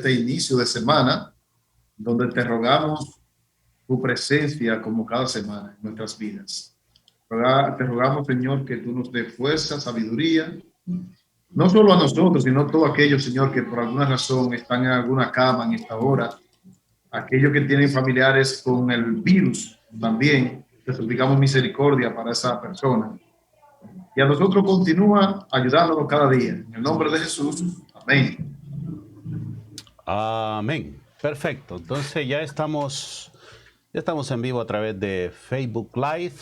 este inicio de semana, donde te rogamos tu presencia como cada semana en nuestras vidas. Te rogamos, Señor, que tú nos dé fuerza, sabiduría, no solo a nosotros, sino a todos aquellos, Señor, que por alguna razón están en alguna cama en esta hora, aquellos que tienen familiares con el virus también, te suplicamos misericordia para esa persona. Y a nosotros continúa ayudándonos cada día. En el nombre de Jesús. Amén. Amén. Perfecto. Entonces ya estamos en vivo a través de Facebook Live.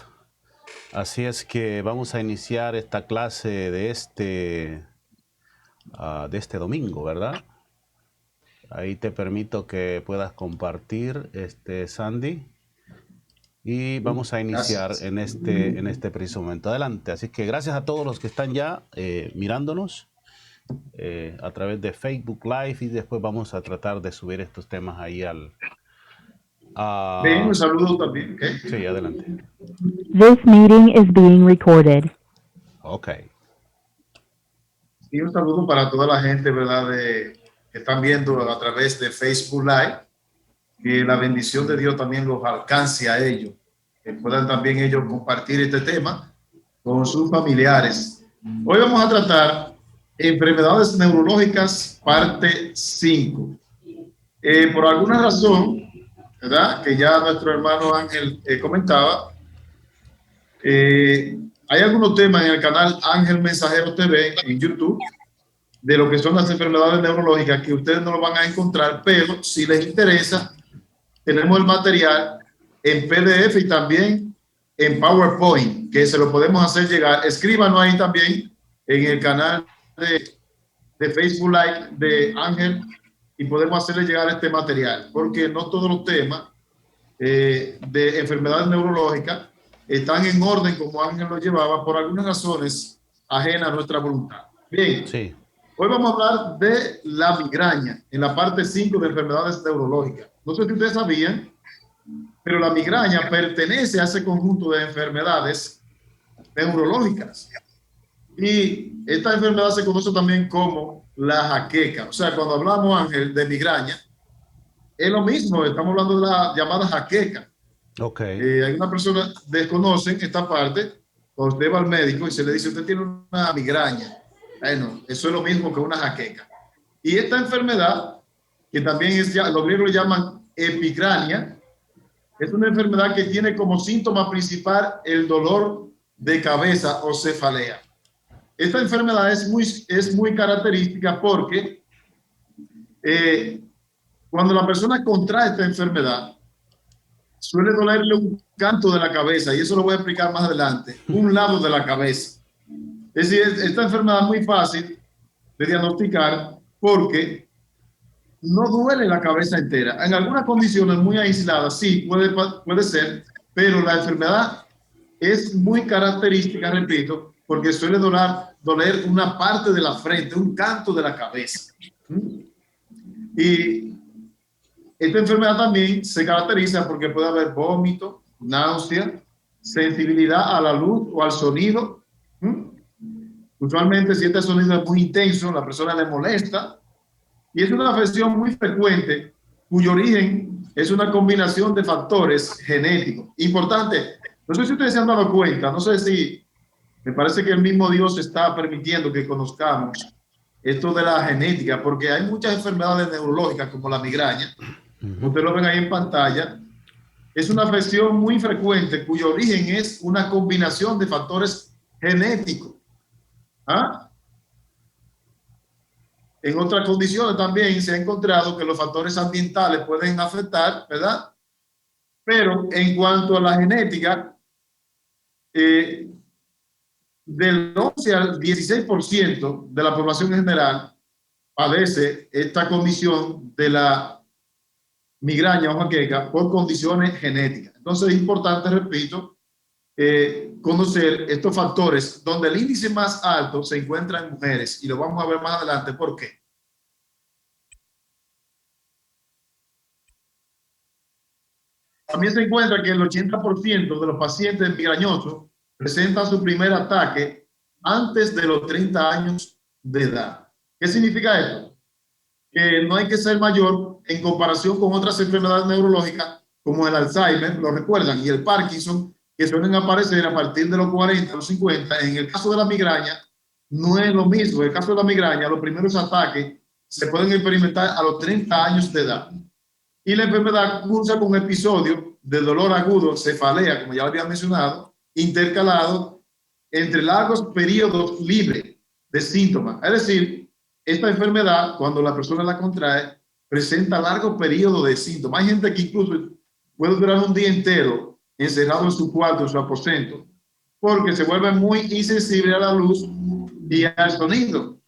Así es que vamos a iniciar esta clase de este domingo, ¿verdad? Ahí te permito que puedas compartir, Sandy. Y vamos a iniciar en este preciso momento. Adelante. Así que gracias a todos los que están ya mirándonos a través de Facebook Live, y después vamos a tratar de subir estos temas ahí Bien, un saludo también. ¿Okay? Sí, adelante. This meeting is being recorded. Ok. Y un saludo para toda la gente, ¿verdad? Que están viendo a través de Facebook Live. Que la bendición de Dios también los alcance a ellos. Que puedan también ellos compartir este tema con sus familiares. Hoy vamos a tratar enfermedades neurológicas, parte 5. Por alguna razón, ¿verdad? Que ya nuestro hermano Ángel comentaba, hay algunos temas en el canal Ángel Mensajero TV en YouTube de lo que son las enfermedades neurológicas que ustedes no lo van a encontrar, pero si les interesa, tenemos el material en PDF y también en PowerPoint, que se lo podemos hacer llegar. Escríbanos ahí también en el canal de Facebook Live de Ángel y podemos hacerle llegar este material, porque no todos los temas de enfermedades neurológicas están en orden como Ángel lo llevaba por algunas razones ajenas a nuestra voluntad. Bien, sí. Hoy vamos a hablar de la migraña en la parte 5 de enfermedades neurológicas. No sé si ustedes sabían, pero la migraña pertenece a ese conjunto de enfermedades neurológicas. Y esta enfermedad se conoce también como la jaqueca. O sea, cuando hablamos, Ángel, de migraña, es lo mismo, estamos hablando de la llamada jaqueca. Ok. Hay una persona desconocen esta parte, cuando usted va al médico y se le dice, usted tiene una migraña. Bueno, eso es lo mismo que una jaqueca. Y esta enfermedad, que también es, los griegos le llaman epicrania, es una enfermedad que tiene como síntoma principal el dolor de cabeza o cefalea. Esta enfermedad es muy característica porque cuando la persona contrae esta enfermedad, suele dolerle un canto de la cabeza, y eso lo voy a explicar más adelante, un lado de la cabeza. Es decir, esta enfermedad es muy fácil de diagnosticar porque no duele la cabeza entera. En algunas condiciones muy aisladas, sí, puede ser, pero la enfermedad es muy característica, repito, porque suele doler una parte de la frente, un canto de la cabeza. Y esta enfermedad también se caracteriza porque puede haber vómito, náusea, sensibilidad a la luz o al sonido. Usualmente, si este sonido es muy intenso, la persona le molesta. Y es una afección muy frecuente cuyo origen es una combinación de factores genéticos. Importante, no sé si ustedes se han dado cuenta, no sé si me parece que el mismo Dios está permitiendo que conozcamos esto de la genética, porque hay muchas enfermedades neurológicas como la migraña, ustedes lo ven ahí en pantalla, es una afección muy frecuente cuyo origen es una combinación de factores genéticos. ¿Ah? En otras condiciones también se ha encontrado que los factores ambientales pueden afectar, ¿verdad? Pero en cuanto a la genética, del 11 al 16% de la población en general padece esta condición de la migraña o jaqueca por condiciones genéticas. Entonces es importante, repito, conocer estos factores donde el índice más alto se encuentra en mujeres, y lo vamos a ver más adelante por qué. También se encuentra que el 80% de los pacientes migrañosos presentan su primer ataque antes de los 30 años de edad. ¿Qué significa esto? que no hay que ser mayor en comparación con otras enfermedades neurológicas como el Alzheimer, lo recuerdan, y el Parkinson, que suelen aparecer a partir de los 40, los 50. En el caso de la migraña, no es lo mismo. En el caso de la migraña, los primeros ataques se pueden experimentar a los 30 años de edad. Y la enfermedad cursa con episodios de dolor agudo, cefalea, como ya había mencionado, intercalado entre largos periodos libres de síntomas. Es decir, esta enfermedad, cuando la persona la contrae, presenta largos periodos de síntomas. Hay gente que incluso puede durar un día entero encerrado en su cuarto, en su aposento, porque se vuelve muy insensible a la luz y al sonido.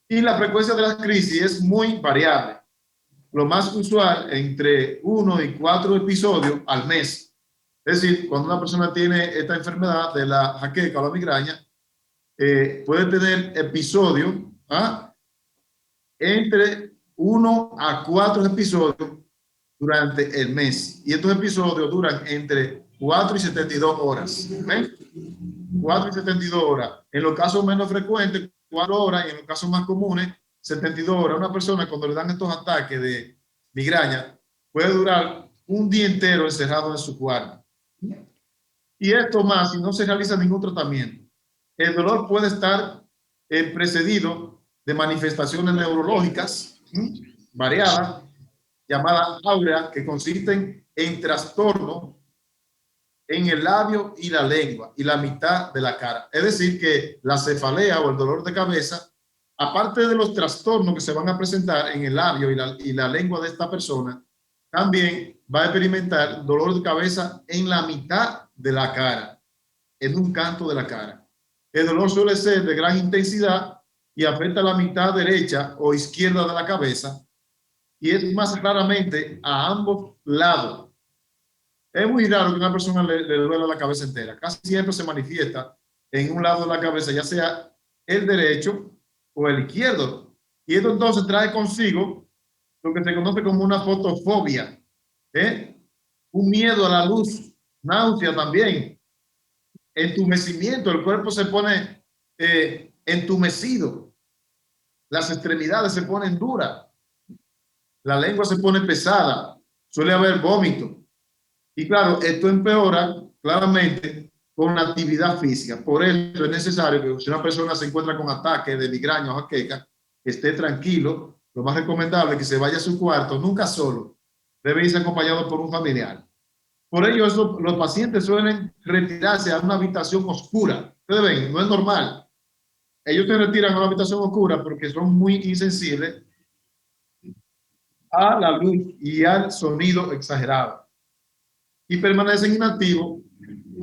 Y la frecuencia de las crisis es muy variable. Lo más usual, entre 1 y 4 episodios al mes. Es decir, cuando una persona tiene esta enfermedad de la jaqueca o la migraña, puede tener episodios entre 1 a 4 episodios durante el mes. Y estos episodios duran entre 4 y 72 horas. 4 y 72 horas. En los casos menos frecuentes, 4 horas, y en los casos más comunes, 72 horas. Una persona, cuando le dan estos ataques de migraña, puede durar un día entero encerrado en su cuarto. Y esto más si no se realiza ningún tratamiento. El dolor puede estar precedido de manifestaciones neurológicas variadas, llamadas áureas, que consisten en trastorno en el labio y la lengua y la mitad de la cara. Es decir, que la cefalea o el dolor de cabeza, aparte de los trastornos que se van a presentar en el labio y la lengua de esta persona, también va a experimentar dolor de cabeza en la mitad de la cara, en un canto de la cara. El dolor suele ser de gran intensidad y afecta la mitad derecha o izquierda de la cabeza, y es más raramente a ambos lados. Es muy raro que una persona le duela la cabeza entera. Casi siempre se manifiesta en un lado de la cabeza, ya sea el derecho o el izquierdo. Y esto entonces trae consigo lo que se conoce como una fotofobia, un miedo a la luz, náusea también, entumecimiento, el cuerpo se pone entumecido, las extremidades se ponen duras, la lengua se pone pesada, suele haber vómito. Y claro, esto empeora claramente con la actividad física. Por eso es necesario que si una persona se encuentra con ataques de migraña o jaqueca, esté tranquilo. Lo más recomendable es que se vaya a su cuarto, nunca solo. Debe irse acompañado por un familiar. Por ello, los pacientes suelen retirarse a una habitación oscura. Ustedes ven, no es normal. Ellos se retiran a una habitación oscura porque son muy insensibles a la luz y al sonido exagerado. Y permanecen inactivos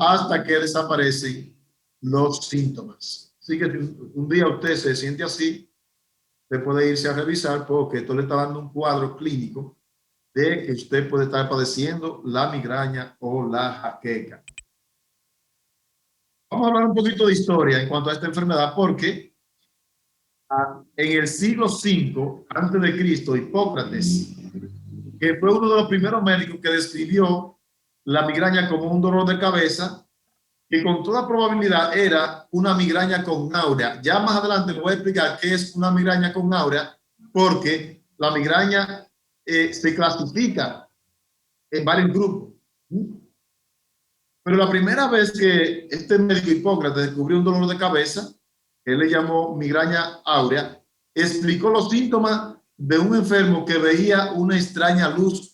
hasta que desaparecen los síntomas. Así que si un día usted se siente así, usted puede irse a revisar porque esto le está dando un cuadro clínico de que usted puede estar padeciendo la migraña o la jaqueca. Vamos a hablar un poquito de historia en cuanto a esta enfermedad porque en el siglo V antes de Cristo, Hipócrates, que fue uno de los primeros médicos que describió la migraña como un dolor de cabeza, que con toda probabilidad era una migraña con áurea. Ya más adelante le voy a explicar qué es una migraña con áurea, porque la migraña se clasifica en varios grupos. Pero la primera vez que este médico Hipócrates descubrió un dolor de cabeza, que él le llamó migraña áurea, explicó los síntomas de un enfermo que veía una extraña luz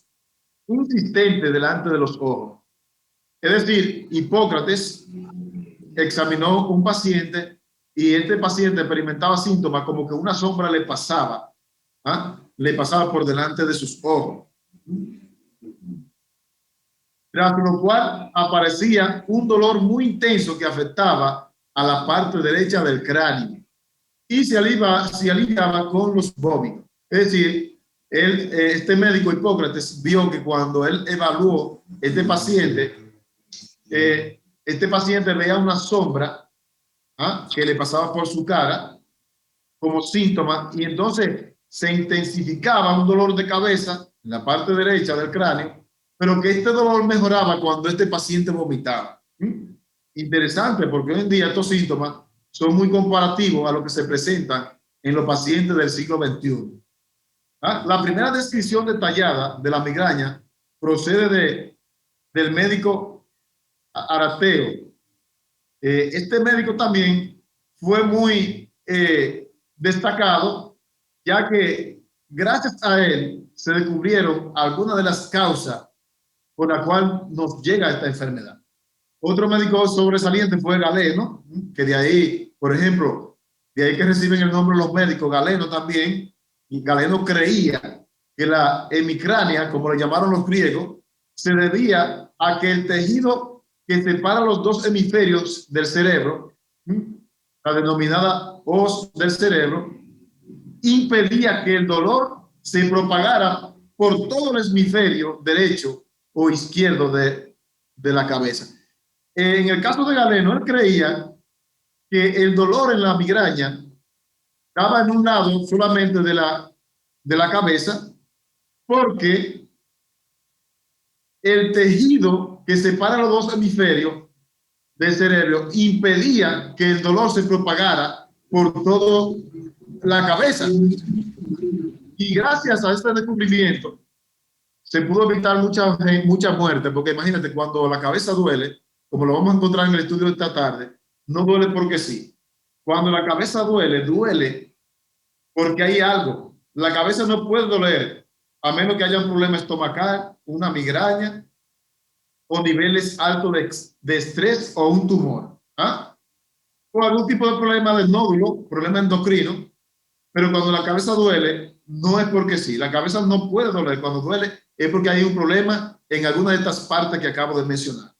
insistente delante de los ojos. Es decir, Hipócrates examinó un paciente y este paciente experimentaba síntomas como que una sombra le pasaba por delante de sus ojos. Tras lo cual aparecía un dolor muy intenso que afectaba a la parte derecha del cráneo y se aliviaba con los vómitos. Es decir, este médico Hipócrates vio que cuando él evaluó este paciente veía una sombra que le pasaba por su cara como síntoma, y entonces se intensificaba un dolor de cabeza en la parte derecha del cráneo, pero que este dolor mejoraba cuando este paciente vomitaba. Interesante, porque hoy en día estos síntomas son muy comparativos a lo que se presentan en los pacientes del siglo XXI. La primera descripción detallada de la migraña procede del médico Arateo. Este médico también fue muy destacado, ya que gracias a él se descubrieron algunas de las causas por las cuales nos llega esta enfermedad. Otro médico sobresaliente fue Galeno, que de ahí, por ejemplo, de ahí que reciben el nombre los médicos, Galeno también, y Galeno creía que la hemicrania, como le llamaron los griegos, se debía a que el tejido que separa los dos hemisferios del cerebro, la denominada hoz del cerebro, impedía que el dolor se propagara por todo el hemisferio derecho o izquierdo de la cabeza. En el caso de Galeno, él creía que el dolor en la migraña estaba en un lado solamente de la cabeza, porque el tejido que separa los dos hemisferios del cerebro impedía que el dolor se propagara por toda la cabeza. Y gracias a este descubrimiento se pudo evitar mucha muerte, porque imagínate, cuando la cabeza duele, como lo vamos a encontrar en el estudio de esta tarde, no duele porque sí. Cuando la cabeza duele, duele porque hay algo. La cabeza no puede doler a menos que haya un problema estomacal, una migraña o niveles altos de estrés o un tumor. O algún tipo de problema de nódulo, problema endocrino. Pero cuando la cabeza duele, no es porque sí. La cabeza no puede doler. Cuando duele es porque hay un problema en alguna de estas partes que acabo de mencionar.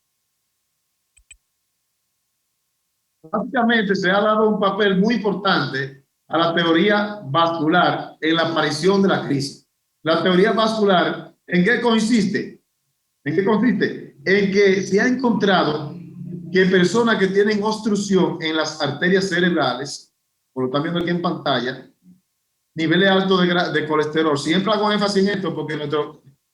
Básicamente se ha dado un papel muy importante a la teoría vascular en la aparición de la crisis. La teoría vascular, ¿en qué consiste? ¿En qué consiste? En que se ha encontrado que personas que tienen obstrucción en las arterias cerebrales, por lo que están viendo aquí en pantalla, niveles altos de colesterol. Siempre hago énfasis en esto porque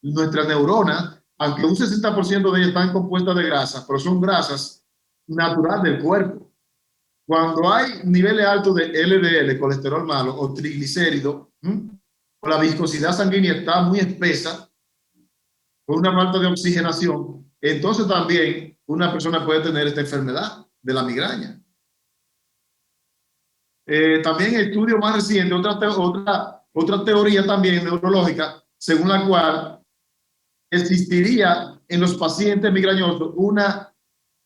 nuestras neuronas, aunque un 60% de ellas están compuestas de grasa, pero son grasas naturales del cuerpo. Cuando hay niveles altos de LDL, colesterol malo, o triglicéridos, o la viscosidad sanguínea está muy espesa, por una falta de oxigenación, entonces también una persona puede tener esta enfermedad de la migraña. También estudio más reciente, otra teoría también neurológica, según la cual existiría en los pacientes migrañosos una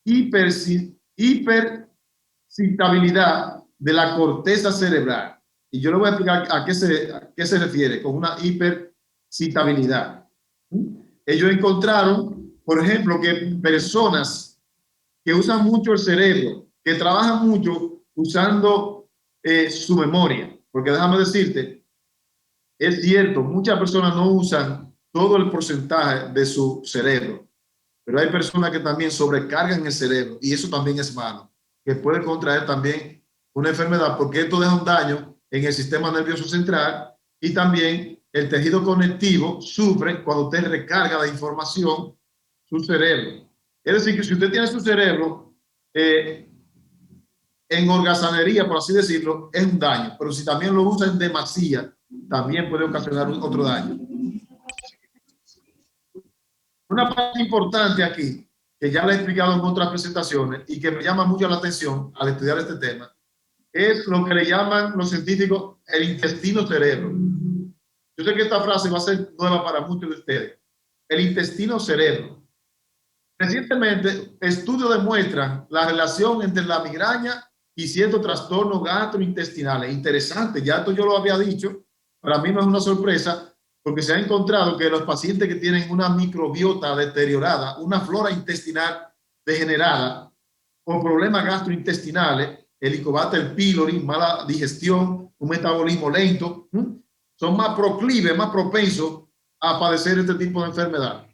hipercitabilidad de la corteza cerebral. Y yo le voy a explicar a qué se refiere con una hipercitabilidad. Ellos encontraron, por ejemplo, que personas que usan mucho el cerebro, que trabajan mucho usando su memoria, porque déjame decirte, es cierto, muchas personas no usan todo el porcentaje de su cerebro, pero hay personas que también sobrecargan el cerebro y eso también es malo, que puede contraer también una enfermedad, porque esto deja un daño en el sistema nervioso central y también el tejido conectivo sufre cuando usted recarga de información su cerebro. Es decir, que si usted tiene su cerebro en holgazanería, por así decirlo, es un daño, pero si también lo usa en demasía, también puede ocasionar otro daño. Una parte importante aquí, que ya le he explicado en otras presentaciones y que me llama mucho la atención al estudiar este tema, es lo que le llaman los científicos el intestino cerebro. Yo sé que esta frase va a ser nueva para muchos de ustedes. El intestino cerebro. Recientemente, estudios demuestran la relación entre la migraña y ciertos trastornos gastrointestinales. Interesante, ya esto yo lo había dicho, para mí no es una sorpresa, porque se ha encontrado que los pacientes que tienen una microbiota deteriorada, una flora intestinal degenerada, con problemas gastrointestinales, Helicobacter pylori, mala digestión, un metabolismo lento, son más proclives, más propensos a padecer este tipo de enfermedad.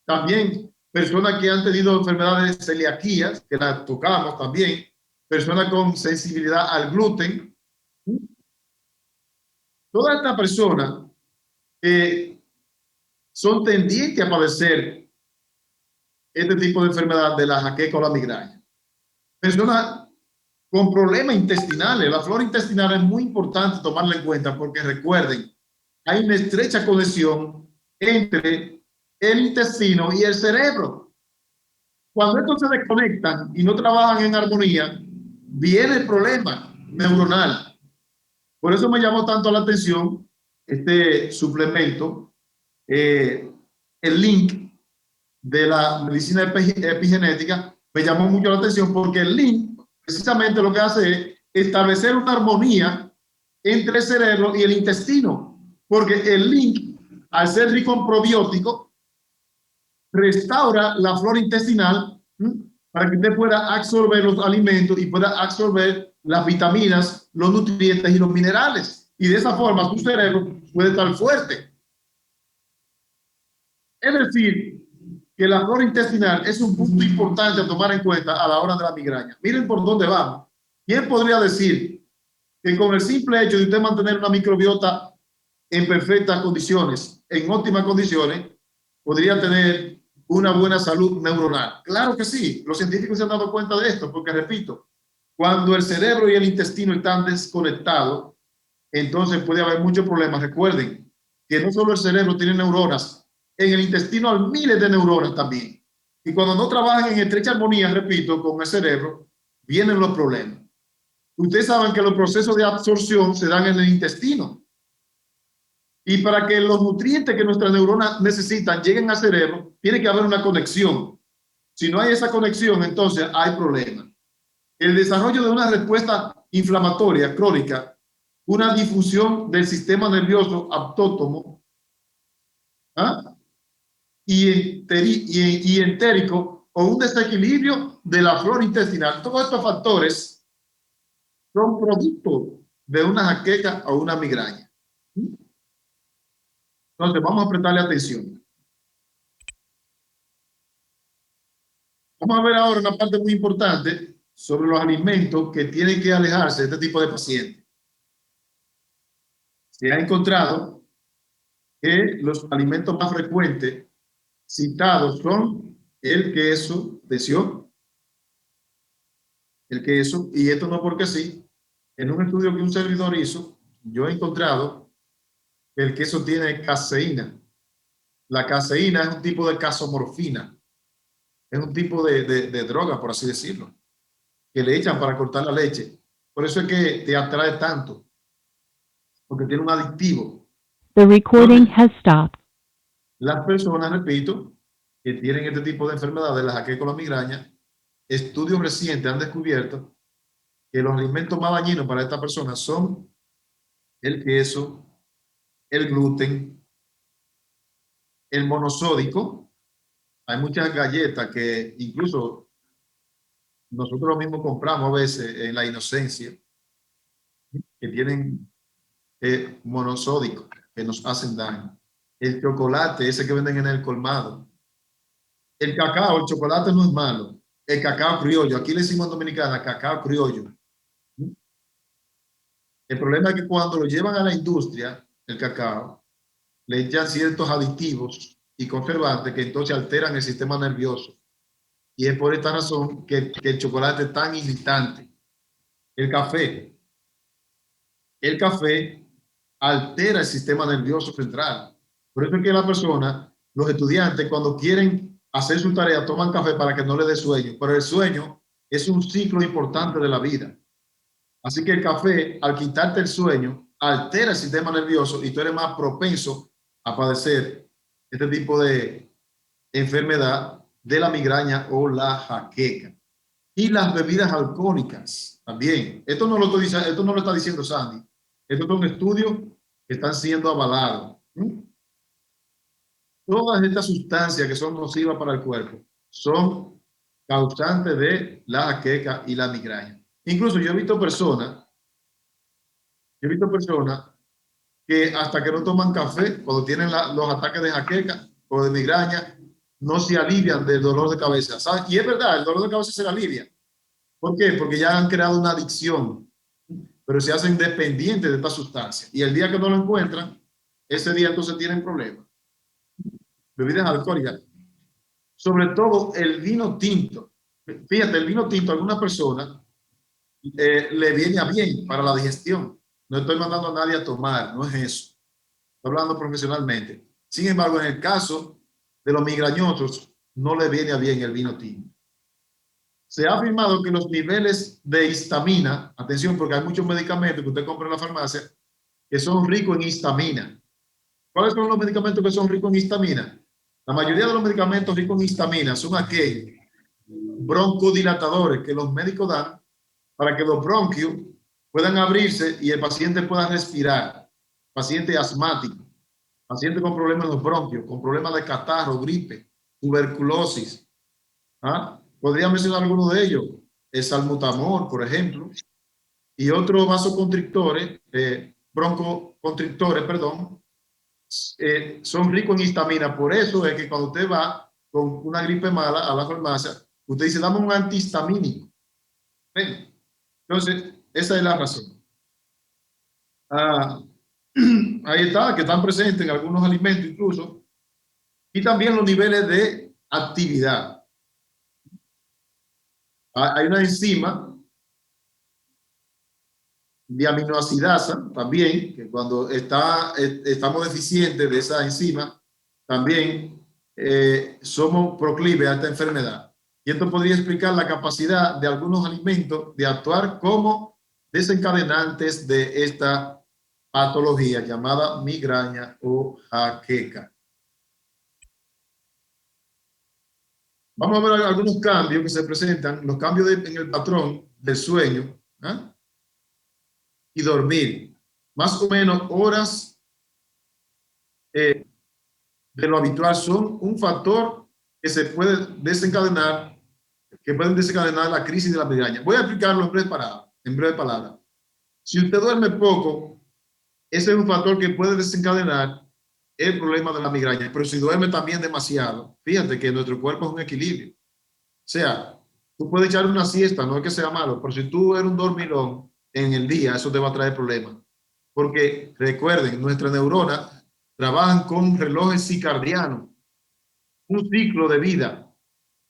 También personas que han tenido enfermedades de celiaquía, que las tocamos también, personas con sensibilidad al gluten. Todas estas personas son tendientes a padecer este tipo de enfermedad de la jaqueca o la migraña. Personas con problemas intestinales. La flora intestinal es muy importante tomarla en cuenta porque recuerden hay una estrecha conexión entre el intestino y el cerebro. Cuando estos se desconectan y no trabajan en armonía, viene el problema neuronal. Por eso me llamó tanto la atención este suplemento, el link de la medicina epigenética, me llamó mucho la atención porque el link precisamente lo que hace es establecer una armonía entre el cerebro y el intestino, porque el link, al ser rico en probióticos, restaura la flora intestinal para que usted pueda absorber los alimentos y pueda absorber las vitaminas, los nutrientes y los minerales. Y de esa forma su cerebro puede estar fuerte. Es decir, que la flora intestinal es un punto importante a tomar en cuenta a la hora de la migraña. Miren por dónde vamos. ¿Quién podría decir que con el simple hecho de usted mantener una microbiota en perfectas condiciones, en óptimas condiciones, podría tener una buena salud neuronal? Claro que sí, los científicos se han dado cuenta de esto, porque repito, cuando el cerebro y el intestino están desconectados, entonces puede haber muchos problemas. Recuerden que no solo el cerebro tiene neuronas, en el intestino hay miles de neuronas también. Y cuando no trabajan en estrecha armonía, repito, con el cerebro, vienen los problemas. Ustedes saben que los procesos de absorción se dan en el intestino. Y para que los nutrientes que nuestras neuronas necesitan lleguen al cerebro, tiene que haber una conexión. Si no hay esa conexión, entonces hay problemas. El desarrollo de una respuesta inflamatoria crónica, una difusión del sistema nervioso autónomo y entérico o un desequilibrio de la flora intestinal. Todos estos factores son producto de una jaqueca o una migraña. Entonces, vamos a prestarle atención. Vamos a ver ahora una parte muy importante sobre los alimentos que tienen que alejarse de este tipo de pacientes. Se ha encontrado que los alimentos más frecuentes citados son el queso, atención, el queso, y esto no porque sí. En un estudio que un servidor hizo, yo he encontrado que el queso tiene caseína. La caseína es un tipo de casomorfina, es un tipo de droga, por así decirlo, que le echan para cortar la leche. Por eso es que te atrae tanto, porque tiene un adictivo. The recording has stopped. Las personas, repito, que tienen este tipo de enfermedades, la jaqueca o la migraña, estudios recientes han descubierto que los alimentos más dañinos para estas personas son el queso, el gluten, el monosódico. Hay muchas galletas que incluso nosotros mismos compramos a veces en la inocencia, que tienen monosódico, que nos hacen daño. El chocolate, ese que venden en el colmado. El cacao, el chocolate no es malo. El cacao criollo, aquí le decimos en Dominicana cacao criollo. El problema es que cuando lo llevan a la industria, el cacao, le echan ciertos aditivos y conservantes que entonces alteran el sistema nervioso. Y es por esta razón que el chocolate es tan irritante. El café altera el sistema nervioso central. Por eso es que la persona, los estudiantes, cuando quieren hacer su tarea, toman café para que no les dé sueño. Pero el sueño es un ciclo importante de la vida. Así que el café, al quitarte el sueño, altera el sistema nervioso y tú eres más propenso a padecer este tipo de enfermedad de la migraña o la jaqueca. Y las bebidas alcohólicas también. Esto no lo está diciendo Sandy. Estos son estudios que están siendo avalados. Todas estas sustancias que son nocivas para el cuerpo son causantes de la jaqueca y la migraña. Incluso yo he visto personas que hasta que no toman café, cuando tienen los ataques de jaqueca o de migraña, no se alivian del dolor de cabeza. ¿Sabes? Y es verdad, el dolor de cabeza se alivia. ¿Por qué? Porque ya han creado una adicción, pero se hacen dependientes de esta sustancia. Y el día que no lo encuentran, ese día entonces tienen problemas. Bebidas alcohólicas. Sobre todo el vino tinto. Fíjate, el vino tinto a alguna persona le viene a bien para la digestión. No estoy mandando a nadie a tomar, no es eso. hablando profesionalmente. Sin embargo, en el caso de los migrañosos, no le viene a bien el vino tinto. Se ha afirmado que los niveles de histamina, atención, porque hay muchos medicamentos que usted compra en la farmacia que son ricos en histamina. ¿Cuáles son los medicamentos que son ricos en histamina? La mayoría de los medicamentos ricos en histamina son aquellos broncodilatadores que los médicos dan para que los bronquios puedan abrirse y el paciente pueda respirar. Paciente asmático, paciente con problemas en los bronquios, con problemas de catarro, gripe, tuberculosis. ¿Ah? Podría mencionar algunos de ellos. El salbutamol, por ejemplo, y otros vasoconstrictores, broncoconstrictores, perdón, son ricos en histamina. Por eso es que cuando usted va con una gripe mala a la farmacia, usted dice, dame un antihistamínico. ¿Ven? Entonces, esa es la razón. Ahí está, que están presentes en algunos alimentos incluso. Y también los niveles de actividad. Hay una enzima de aminoacidasa también, que cuando estamos deficientes de esa enzima, también somos proclives a esta enfermedad. Y esto podría explicar la capacidad de algunos alimentos de actuar como desencadenantes de esta patología llamada migraña o jaqueca. Vamos a ver algunos cambios que se presentan, los cambios en el patrón del sueño, ¿eh? Y dormir. Más o menos horas de lo habitual son un factor que se puede desencadenar, que pueden desencadenar la crisis de la migraña. Voy a explicarlo en breve palabra. Si usted duerme poco, ese es un factor que puede desencadenar el problema de la migraña. Pero si duerme también demasiado, fíjate que nuestro cuerpo es un equilibrio. O sea, tú puedes echar una siesta, no es que sea malo, pero si tú eres un dormilón en el día, eso te va a traer problemas. Porque recuerden, nuestras neuronas trabajan con relojes circadianos, un ciclo de vida.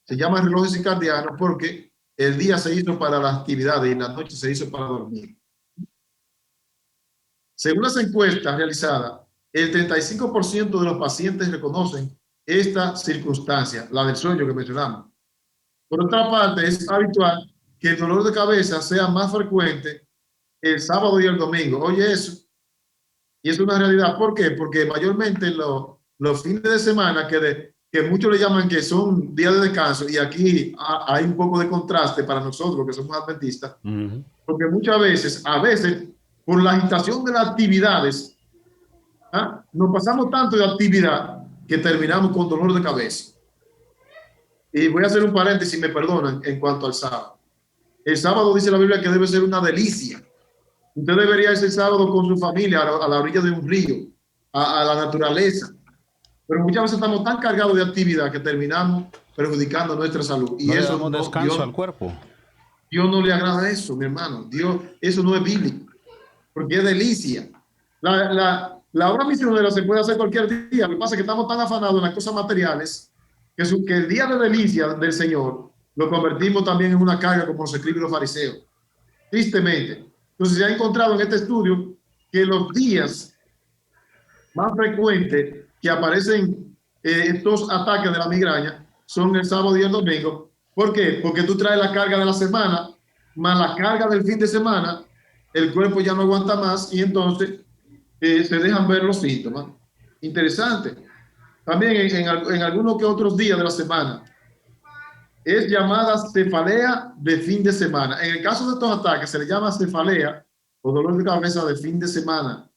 Se llama reloj circadiano porque el día se hizo para las actividades y la noche se hizo para dormir. Según las encuestas realizadas, el 35% de los pacientes reconocen esta circunstancia, la del sueño que mencionamos. Por otra parte, es habitual que el dolor de cabeza sea más frecuente el sábado y el domingo. Oye, eso. Y es una realidad. ¿Por qué? Porque mayormente los fines de semana, que muchos le llaman que son días de descanso, y aquí hay un poco de contraste para nosotros que somos adventistas, porque muchas veces, por la agitación de las actividades, nos pasamos tanto de actividad que terminamos con dolor de cabeza. Y voy a hacer un paréntesis, me perdonan, en cuanto al sábado. El sábado dice la Biblia que debe ser una delicia. Usted debería ir el sábado con su familia a la orilla de un río, a la naturaleza. Pero muchas veces estamos tan cargados de actividad que terminamos perjudicando nuestra salud. Y No le eso damos no, descanso al cuerpo. Dios no le agrada eso, mi hermano. Dios, eso no es bíblico, porque es delicia. La obra misionera se puede hacer cualquier día. Lo que pasa es que estamos tan afanados en las cosas materiales que el día de delicia del Señor lo convertimos también en una carga, como se escriben los fariseos. Tristemente. Entonces se ha encontrado en este estudio que los días más frecuentes que aparecen estos ataques de la migraña son el sábado y el domingo. ¿Por qué? Porque tú traes la carga de la semana más la carga del fin de semana, el cuerpo ya no aguanta más y entonces se dejan ver los síntomas. Interesante. También en algunos que otros días de la semana es llamada cefalea de fin de semana. En el caso de estos ataques se le llama cefalea o dolor de cabeza de fin de semana,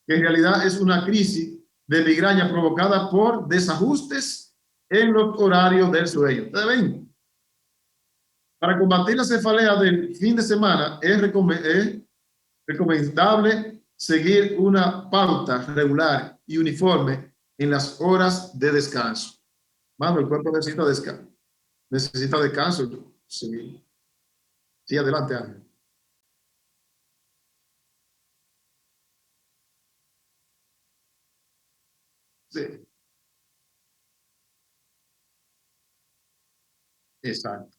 que en realidad es una crisis de migraña provocada por desajustes en los horarios del sueño. ¿Ustedes ven? Para combatir la cefalea del fin de semana es recomendable seguir una pauta regular y uniforme en las horas de descanso. Mano, el cuerpo necesita descanso. Necesita descanso. Sí, sí, adelante, Ángel. Sí, exacto.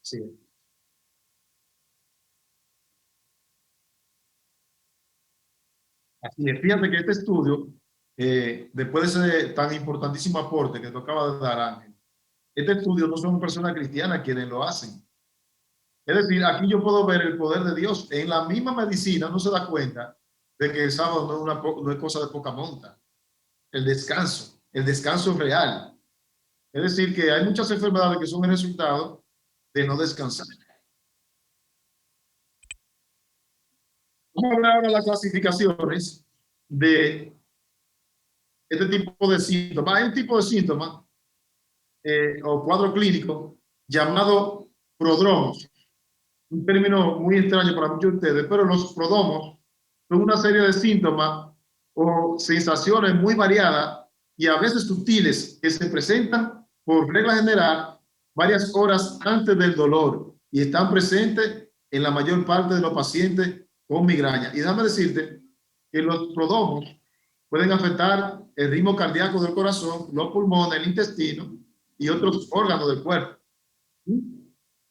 Sí. Así es. Fíjate que este estudio, después de ese tan importantísimo aporte que tú acabas de dar, Ángel, este estudio no son personas cristianas quienes lo hacen. Es decir, aquí yo puedo ver el poder de Dios. En la misma medicina no se da cuenta de que el sábado no es cosa de poca monta. El descanso real. Es decir, que hay muchas enfermedades que son el resultado de no descansar. Vamos a hablar ahora de las clasificaciones de este tipo de síntomas. Hay un tipo de síntomas o cuadro clínico llamado prodromos. Un término muy extraño para muchos de ustedes, pero los prodromos son una serie de síntomas o sensaciones muy variadas y a veces sutiles que se presentan por regla general varias horas antes del dolor y están presentes en la mayor parte de los pacientes con migraña. Y déjame decirte que los prodromos pueden afectar el ritmo cardíaco del corazón, los pulmones, el intestino y otros órganos del cuerpo.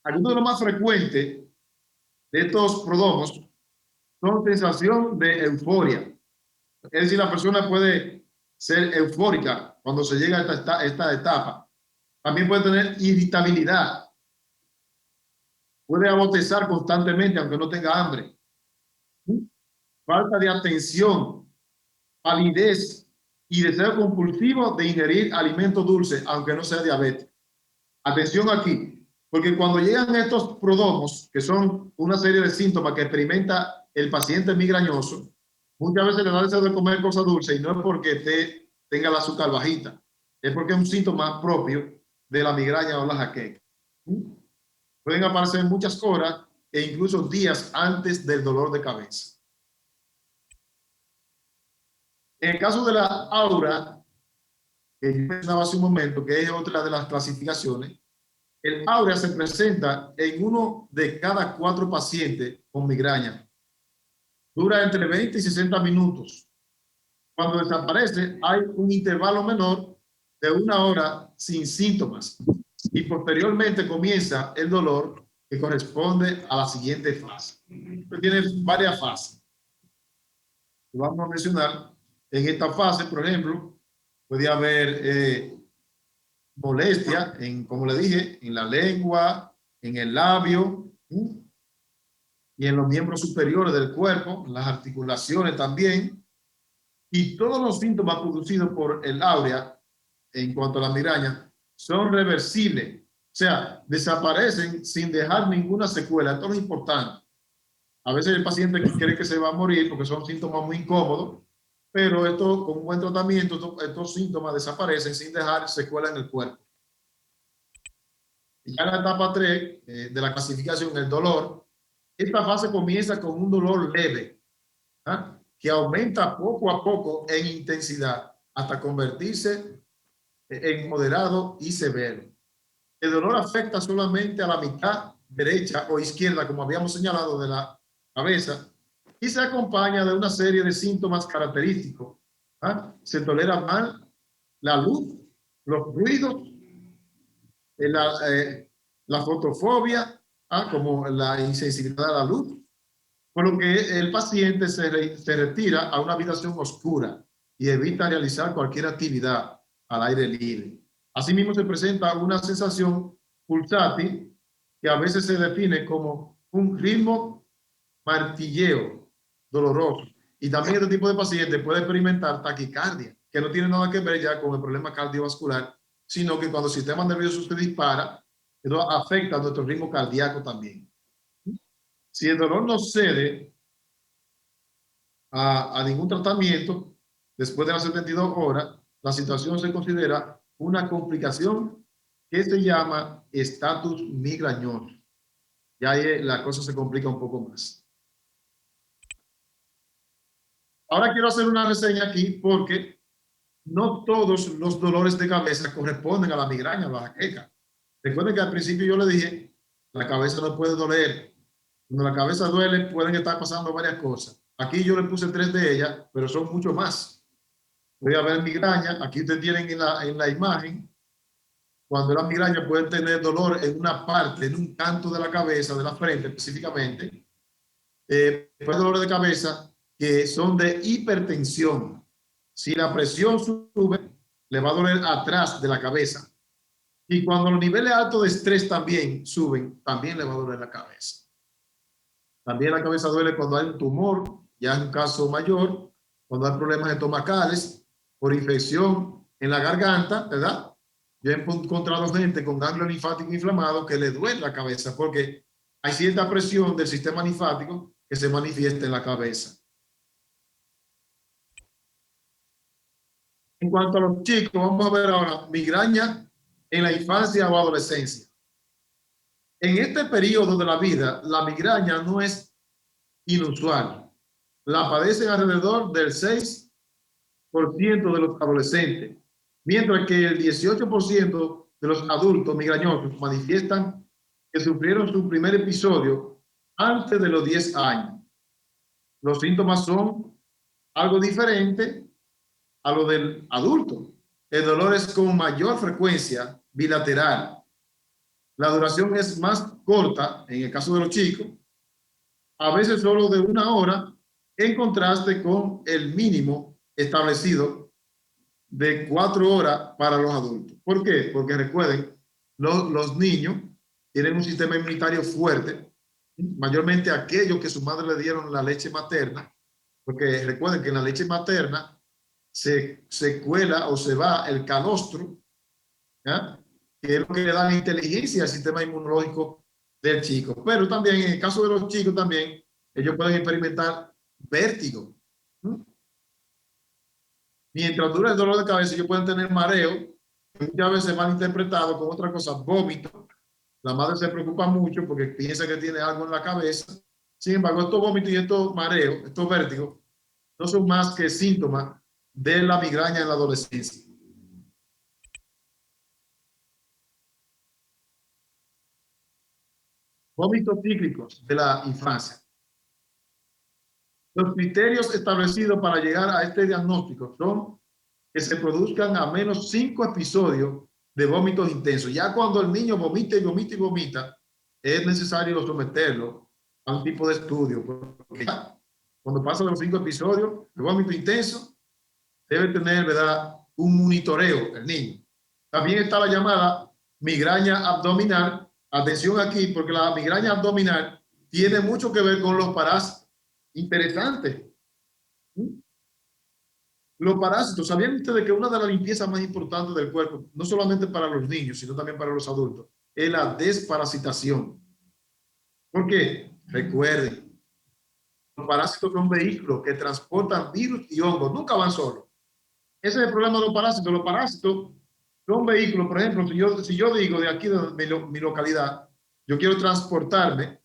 Algunos de los más frecuentes de estos prodromos son sensación de euforia. Es decir, la persona puede ser eufórica cuando se llega a esta etapa. También puede tener irritabilidad. Puede abostezar constantemente aunque no tenga hambre. Falta de atención, palidez y deseo compulsivo de ingerir alimentos dulces aunque no sea diabético. Atención aquí, porque cuando llegan estos prodromos, que son una serie de síntomas que experimenta el paciente migrañoso, muchas veces le da deseo de comer cosas dulces y no es porque tenga el azúcar bajita, es porque es un síntoma propio de la migraña o la jaqueca. Pueden aparecer muchas horas e incluso días antes del dolor de cabeza. En el caso de la aura, que yo mencionaba hace un momento, que es otra de las clasificaciones, el áurea se presenta en uno de cada 4 pacientes con migraña. Dura entre 20 y 60 minutos. Cuando desaparece, hay un intervalo menor de 1 hora sin síntomas. Y posteriormente comienza el dolor que corresponde a la siguiente fase. Tiene varias fases. Vamos a mencionar. En esta fase, por ejemplo, puede haber molestia, como le dije, en la lengua, en el labio y en los miembros superiores del cuerpo, las articulaciones también, y todos los síntomas producidos por el áurea en cuanto a la migraña son reversibles, o sea, desaparecen sin dejar ninguna secuela. Esto es importante. A veces el paciente cree que se va a morir porque son síntomas muy incómodos, pero esto, con un buen tratamiento, estos síntomas desaparecen sin dejar secuela en el cuerpo. Ya en la etapa 3 de la clasificación, el dolor, esta fase comienza con un dolor leve, que aumenta poco a poco en intensidad hasta convertirse en moderado y severo. El dolor afecta solamente a la mitad derecha o izquierda, como habíamos señalado, de la cabeza, y se acompaña de una serie de síntomas característicos. Se tolera mal la luz, los ruidos, la fotofobia, como la insensibilidad a la luz, por lo que el paciente se retira a una habitación oscura y evita realizar cualquier actividad al aire libre. Asimismo, se presenta una sensación pulsátil que a veces se define como un ritmo martilleo doloroso. Y también este tipo de paciente puede experimentar taquicardia, que no tiene nada que ver ya con el problema cardiovascular, sino que cuando el sistema nervioso se dispara, eso afecta a nuestro ritmo cardíaco también. Si el dolor no cede a ningún tratamiento después de las 72 horas, la situación se considera una complicación que se llama estatus migrañoso. Ya ahí la cosa se complica un poco más. Ahora quiero hacer una reseña aquí porque no todos los dolores de cabeza corresponden a la migraña o la jaqueca. Recuerden que al principio yo le dije, la cabeza no puede doler. Cuando la cabeza duele, pueden estar pasando varias cosas. Aquí yo le puse 3 de ellas, pero son mucho más. Voy a ver migraña. Aquí ustedes tienen en la imagen cuando la migraña puede tener dolor en una parte, en un canto de la cabeza, de la frente específicamente, dolores de cabeza que son de hipertensión. Si la presión sube, le va a doler atrás de la cabeza. Y cuando los niveles altos de estrés también suben, también le va a doler la cabeza. También la cabeza duele cuando hay un tumor, ya es un caso mayor, cuando hay problemas estomacales por infección en la garganta, ¿verdad? Yo he encontrado gente con ganglio linfático inflamado que le duele la cabeza porque hay cierta presión del sistema linfático que se manifiesta en la cabeza. En cuanto a los chicos, vamos a ver ahora migraña en la infancia o adolescencia. En este periodo de la vida, la migraña no es inusual. La padecen alrededor del 6% de los adolescentes, mientras que el 18% de los adultos migrañosos manifiestan que sufrieron su primer episodio antes de los 10 años. Los síntomas son algo diferentes a lo del adulto. El dolor es con mayor frecuencia bilateral. La duración es más corta en el caso de los chicos, a veces solo de 1 hora, en contraste con el mínimo establecido de 4 horas para los adultos. ¿Por qué? Porque recuerden, los niños tienen un sistema inmunitario fuerte, mayormente aquellos que su madre le dieron la leche materna, porque recuerden que en la leche materna se cuela o se va el calostro, ¿ya? Que es lo que le da la inteligencia al sistema inmunológico del chico. Pero también en el caso de los chicos también, ellos pueden experimentar vértigo. Mientras dura el dolor de cabeza, ellos pueden tener mareo, muchas veces mal interpretado con otra cosa, vómito. La madre se preocupa mucho porque piensa que tiene algo en la cabeza. Sin embargo, estos vómitos y estos mareos, estos vértigos, no son más que síntomas de la migraña en la adolescencia. Vómitos cíclicos de la infancia. Los criterios establecidos para llegar a este diagnóstico son que se produzcan a menos 5 episodios de vómitos intensos. Ya cuando el niño vomita y vomita y vomita, es necesario someterlo a un tipo de estudio. Porque ya, cuando pasa de los 5 episodios de vómito intenso, debe tener, ¿verdad?, un monitoreo el niño. También está la llamada migraña abdominal. Atención aquí, porque la migraña abdominal tiene mucho que ver con los parásitos. Interesante. Los parásitos, ¿sabían ustedes que una de las limpiezas más importantes del cuerpo, no solamente para los niños, sino también para los adultos, es la desparasitación? ¿Por qué? Recuerden, los parásitos son vehículos que transportan virus y hongos, nunca van solos. Ese es el problema de los parásitos. Los parásitos son vehículos, por ejemplo, si yo digo de aquí de mi localidad, yo quiero transportarme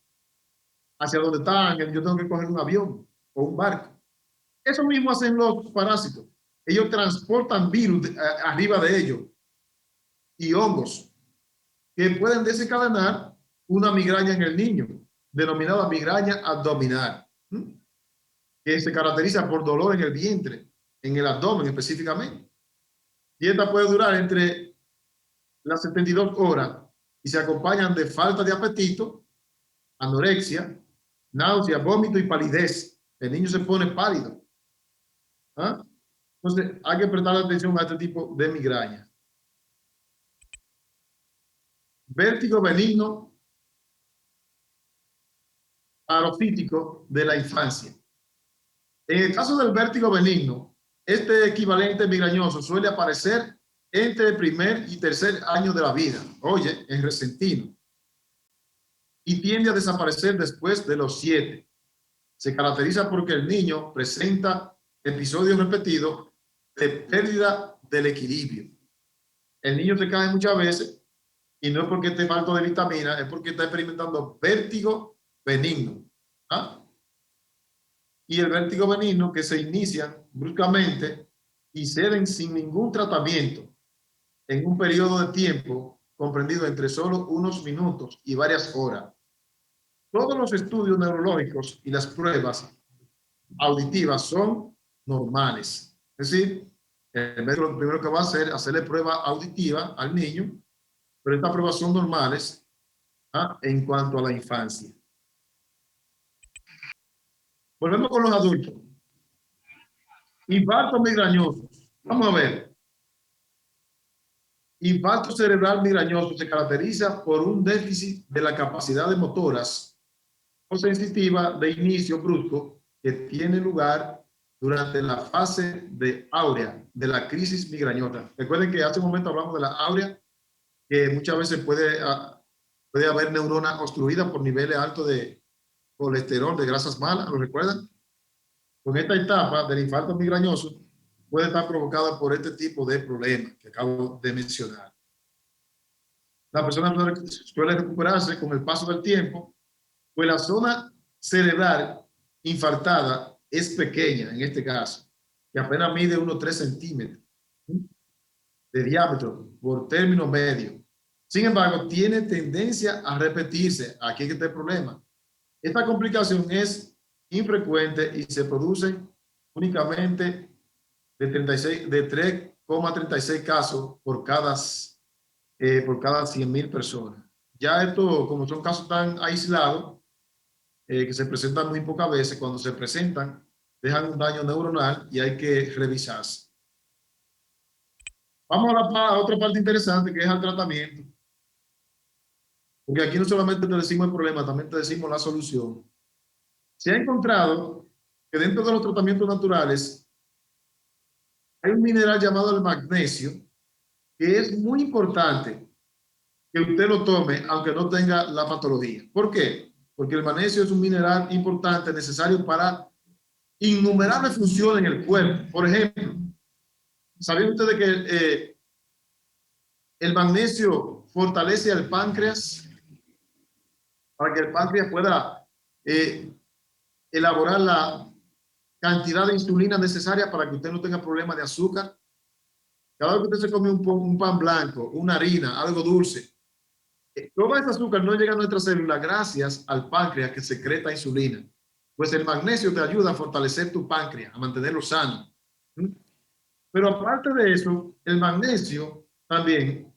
hacia donde están, yo tengo que coger un avión o un barco. Eso mismo hacen los parásitos. Ellos transportan virus arriba de ellos y hongos que pueden desencadenar una migraña en el niño, denominada migraña abdominal, que se caracteriza por dolor en el vientre, en el abdomen específicamente. Y esta puede durar entre las 72 horas y se acompañan de falta de apetito, anorexia, náusea, vómito y palidez. El niño se pone pálido. ¿Ah? Entonces, hay que prestar atención a este tipo de migraña. Vértigo benigno parofítico de la infancia. En el caso del vértigo benigno, este equivalente migrañoso suele aparecer entre el primer y tercer año de la vida. Oye, es resentino. Y tiende a desaparecer después de los 7. Se caracteriza porque el niño presenta episodios repetidos de pérdida del equilibrio. El niño se cae muchas veces y no es porque esté falto de vitamina, es porque está experimentando vértigo benigno. ¿Ah? Y el vértigo benigno que se inicia bruscamente y ceden sin ningún tratamiento en un periodo de tiempo comprendido entre solo unos minutos y varias horas. Todos los estudios neurológicos y las pruebas auditivas son normales. Es decir, el médico lo primero que va a hacer es hacerle prueba auditiva al niño pero estas pruebas son normales en cuanto a la infancia. Volvemos con los adultos. Infarto migrañoso. Vamos a ver. Infarto cerebral migrañoso se caracteriza por un déficit de la capacidad de motoras o sensitiva de inicio brusco que tiene lugar durante la fase de áurea de la crisis migrañosa. Recuerden que hace un momento hablamos de la áurea, que muchas veces puede haber neuronas obstruidas por niveles altos de colesterol, de grasas malas, ¿lo recuerdan? Con esta etapa del infarto migrañoso puede estar provocada por este tipo de problemas que acabo de mencionar. La persona suele recuperarse con el paso del tiempo, pues la zona cerebral infartada es pequeña en este caso, que apenas mide unos 3 centímetros de diámetro por término medio. Sin embargo, tiene tendencia a repetirse. Aquí es que está el problema. Esta complicación es infrecuente y se produce únicamente de 3,36 casos por cada 100.000 personas. Ya esto, como son casos tan aislados, que se presentan muy pocas veces, cuando se presentan, dejan un daño neuronal y hay que revisarse. Vamos a la otra parte interesante, que es el tratamiento. Porque aquí no solamente te decimos el problema, también te decimos la solución. Se ha encontrado que dentro de los tratamientos naturales hay un mineral llamado el magnesio, que es muy importante que usted lo tome aunque no tenga la patología. ¿Por qué? Porque el magnesio es un mineral importante, necesario para innumerables funciones en el cuerpo. Por ejemplo, ¿sabían ustedes que el magnesio fortalece al páncreas para que el páncreas pueda elaborar la cantidad de insulina necesaria para que usted no tenga problemas de azúcar? Cada vez que usted se come un pan blanco, una harina, algo dulce, todo ese azúcar no llega a nuestra célula gracias al páncreas que secreta insulina. Pues el magnesio te ayuda a fortalecer tu páncreas, a mantenerlo sano. Pero aparte de eso, el magnesio también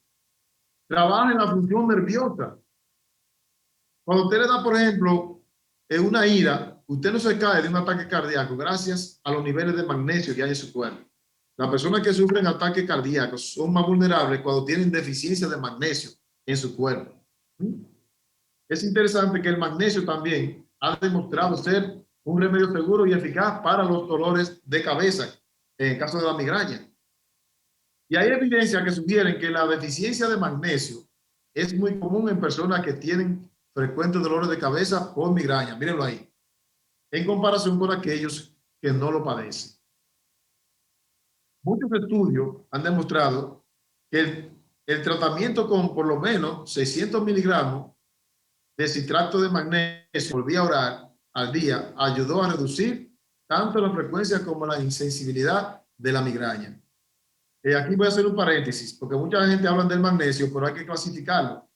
trabaja en la función nerviosa. Cuando usted le da, por ejemplo, una ira, usted no se cae de un ataque cardíaco gracias a los niveles de magnesio que hay en su cuerpo. Las personas que sufren ataques cardíacos son más vulnerables cuando tienen deficiencia de magnesio en su cuerpo. Es interesante que el magnesio también ha demostrado ser un remedio seguro y eficaz para los dolores de cabeza, en el caso de la migraña. Y hay evidencia que sugieren que la deficiencia de magnesio es muy común en personas que tienen frecuentes dolores de cabeza por migraña. Mírenlo ahí, en comparación con aquellos que no lo padecen. Muchos estudios han demostrado que el tratamiento con por lo menos 600 miligramos de citrato de magnesio por vía oral al día ayudó a reducir tanto la frecuencia como la insensibilidad de la migraña. Aquí voy a hacer un paréntesis, porque mucha gente habla del magnesio, pero hay que clasificarlo.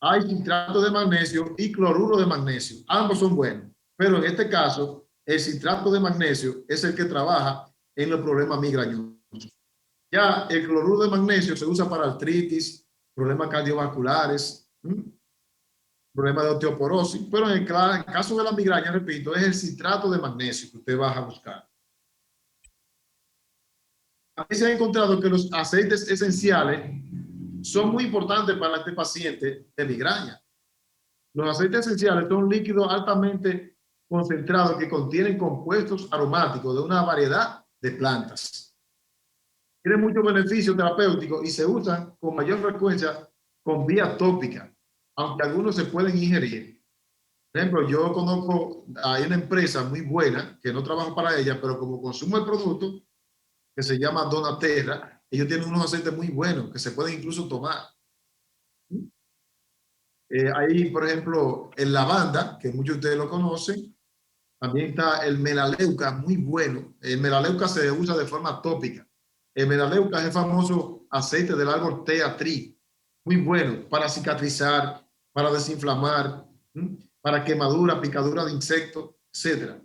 Hay citrato de magnesio y cloruro de magnesio. Ambos son buenos, pero en este caso, el citrato de magnesio es el que trabaja en los problemas migrañosos. Ya el cloruro de magnesio se usa para artritis, problemas cardiovasculares, problemas de osteoporosis, pero en el caso de la migraña, repito, es el citrato de magnesio que usted va a buscar. Aquí se ha encontrado que los aceites esenciales son muy importantes para este paciente de migraña. Los aceites esenciales son líquidos altamente concentrados que contienen compuestos aromáticos de una variedad de plantas. Tienen muchos beneficios terapéuticos y se usan con mayor frecuencia con vía tópica, aunque algunos se pueden ingerir. Por ejemplo, yo conozco, hay una empresa muy buena, que no trabajo para ella, pero como consumo el producto, que se llama Donaterra, ellos tienen unos aceites muy buenos que se pueden incluso tomar. Hay, por ejemplo, el lavanda, que muchos de ustedes lo conocen. También está el melaleuca, muy bueno. El melaleuca se usa de forma tópica. El melaleuca es el famoso aceite del árbol tea tree, muy bueno para cicatrizar, para desinflamar, para quemadura, picadura de insectos, etc.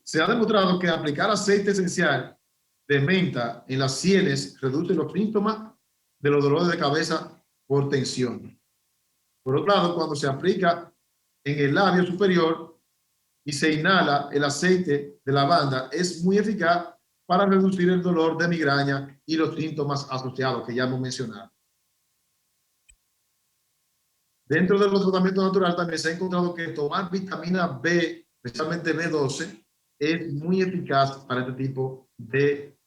Se ha demostrado que aplicar aceite esencial de menta en las sienes reduce los síntomas de los dolores de cabeza por tensión. Por otro lado, cuando se aplica en el labio superior y se inhala el aceite de lavanda, es muy eficaz para reducir el dolor de migraña y los síntomas asociados que ya hemos mencionado. Dentro de los tratamientos naturales también se ha encontrado que tomar vitamina B, especialmente B12, es muy eficaz para este tipo de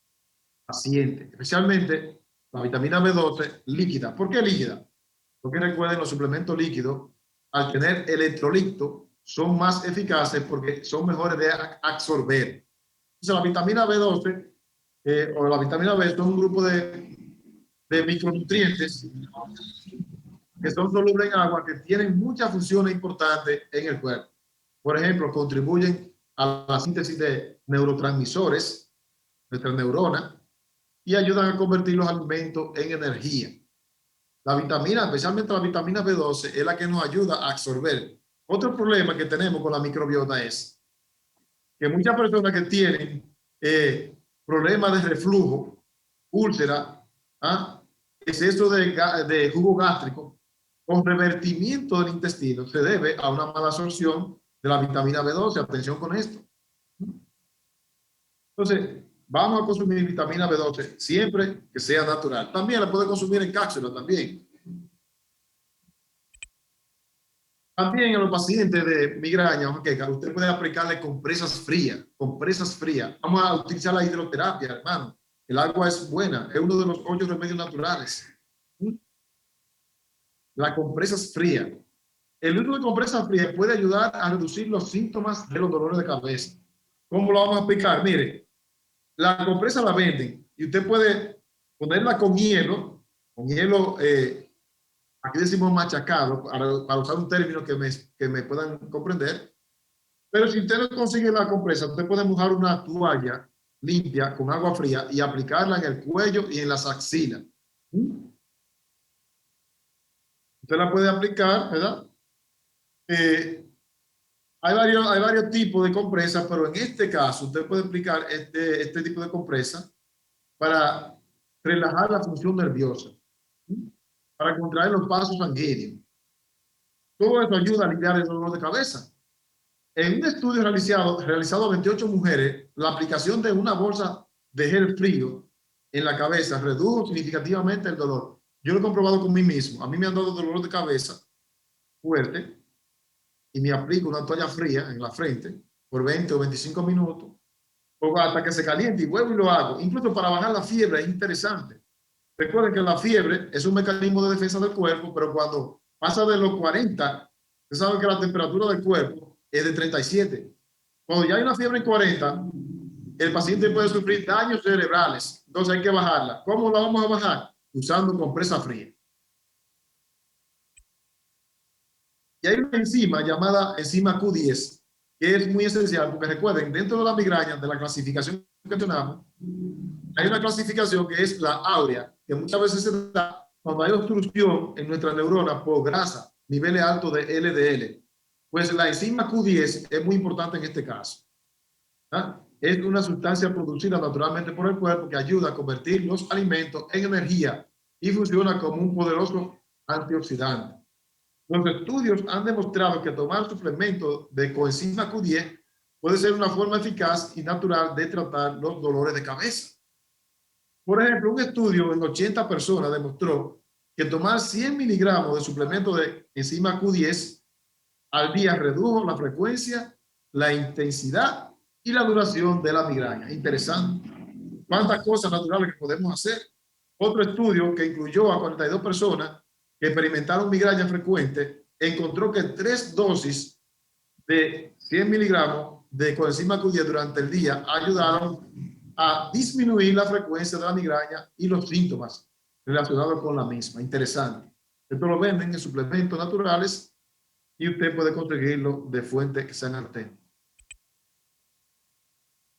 pacientes, especialmente la vitamina B12 líquida. ¿Por qué líquida? Porque recuerden, los suplementos líquidos, al tener electrolito, son más eficaces porque son mejores de absorber. Entonces, la vitamina B12 o la vitamina B son un grupo de micronutrientes que son solubles en agua, que tienen muchas funciones importantes en el cuerpo. Por ejemplo, contribuyen a la síntesis de neurotransmisores, nuestras neuronas, y ayudan a convertir los alimentos en energía. La vitamina, especialmente la vitamina B12, es la que nos ayuda a absorber. Otro problema que tenemos con la microbiota es que muchas personas que tienen problemas de reflujo, úlcera, exceso de jugo gástrico, con revertimiento del intestino, se debe a una mala absorción de la vitamina B12. Atención con esto. Entonces, vamos a consumir vitamina B12 siempre que sea natural. También la puede consumir en cápsula también. También a los pacientes de migraña, usted puede aplicarle compresas frías, compresas frías. Vamos a utilizar la hidroterapia, hermano. El agua es buena, es uno de los 8 remedios naturales. Las compresas frías. El uso de compresas frías puede ayudar a reducir los síntomas de los dolores de cabeza. ¿Cómo lo vamos a aplicar? Mire, la compresa la venden y usted puede ponerla con hielo, aquí decimos machacado, para usar un término que me puedan comprender. Pero si usted no consigue la compresa, usted puede mojar una toalla limpia con agua fría y aplicarla en el cuello y en las axilas. Usted la puede aplicar, ¿verdad? Hay varios tipos de compresas, pero en este caso usted puede aplicar este tipo de compresa para relajar la función nerviosa, para contraer los vasos sanguíneos. Todo eso ayuda a aliviar el dolor de cabeza. En un estudio realizado a 28 mujeres, la aplicación de una bolsa de gel frío en la cabeza redujo significativamente el dolor. Yo lo he comprobado con mí mismo. A mí me han dado dolor de cabeza fuerte y me aplico una toalla fría en la frente por 20 o 25 minutos o hasta que se caliente y vuelvo y lo hago. Incluso para bajar la fiebre es interesante. Recuerden que la fiebre es un mecanismo de defensa del cuerpo, pero cuando pasa de los 40, usted sabe que la temperatura del cuerpo es de 37. Cuando ya hay una fiebre en 40, el paciente puede sufrir daños cerebrales. Entonces hay que bajarla. ¿Cómo la vamos a bajar? Usando compresa fría. Y hay una enzima llamada enzima Q10, que es muy esencial, porque recuerden, dentro de la migraña, de la clasificación que tenemos, hay una clasificación que es la áurea, que muchas veces se da cuando hay obstrucción en nuestra neurona por grasa, niveles altos de LDL. Pues la enzima Q10 es muy importante en este caso. Es una sustancia producida naturalmente por el cuerpo que ayuda a convertir los alimentos en energía y funciona como un poderoso antioxidante. Los estudios han demostrado que tomar suplementos de coenzima Q10 puede ser una forma eficaz y natural de tratar los dolores de cabeza. Por ejemplo, un estudio en 80 personas demostró que tomar 100 miligramos de suplemento de enzima Q10 al día redujo la frecuencia, la intensidad y la duración de la migraña. Interesante. ¿Cuántas cosas naturales que podemos hacer? Otro estudio que incluyó a 42 personas que experimentaron migraña frecuente encontró que 3 dosis de 100 miligramos de coenzima Q10 durante el día ayudaron a disminuir la frecuencia de la migraña y los síntomas relacionados con la misma. Interesante. Esto lo venden en suplementos naturales y usted puede conseguirlo de fuentes que sean auténticas.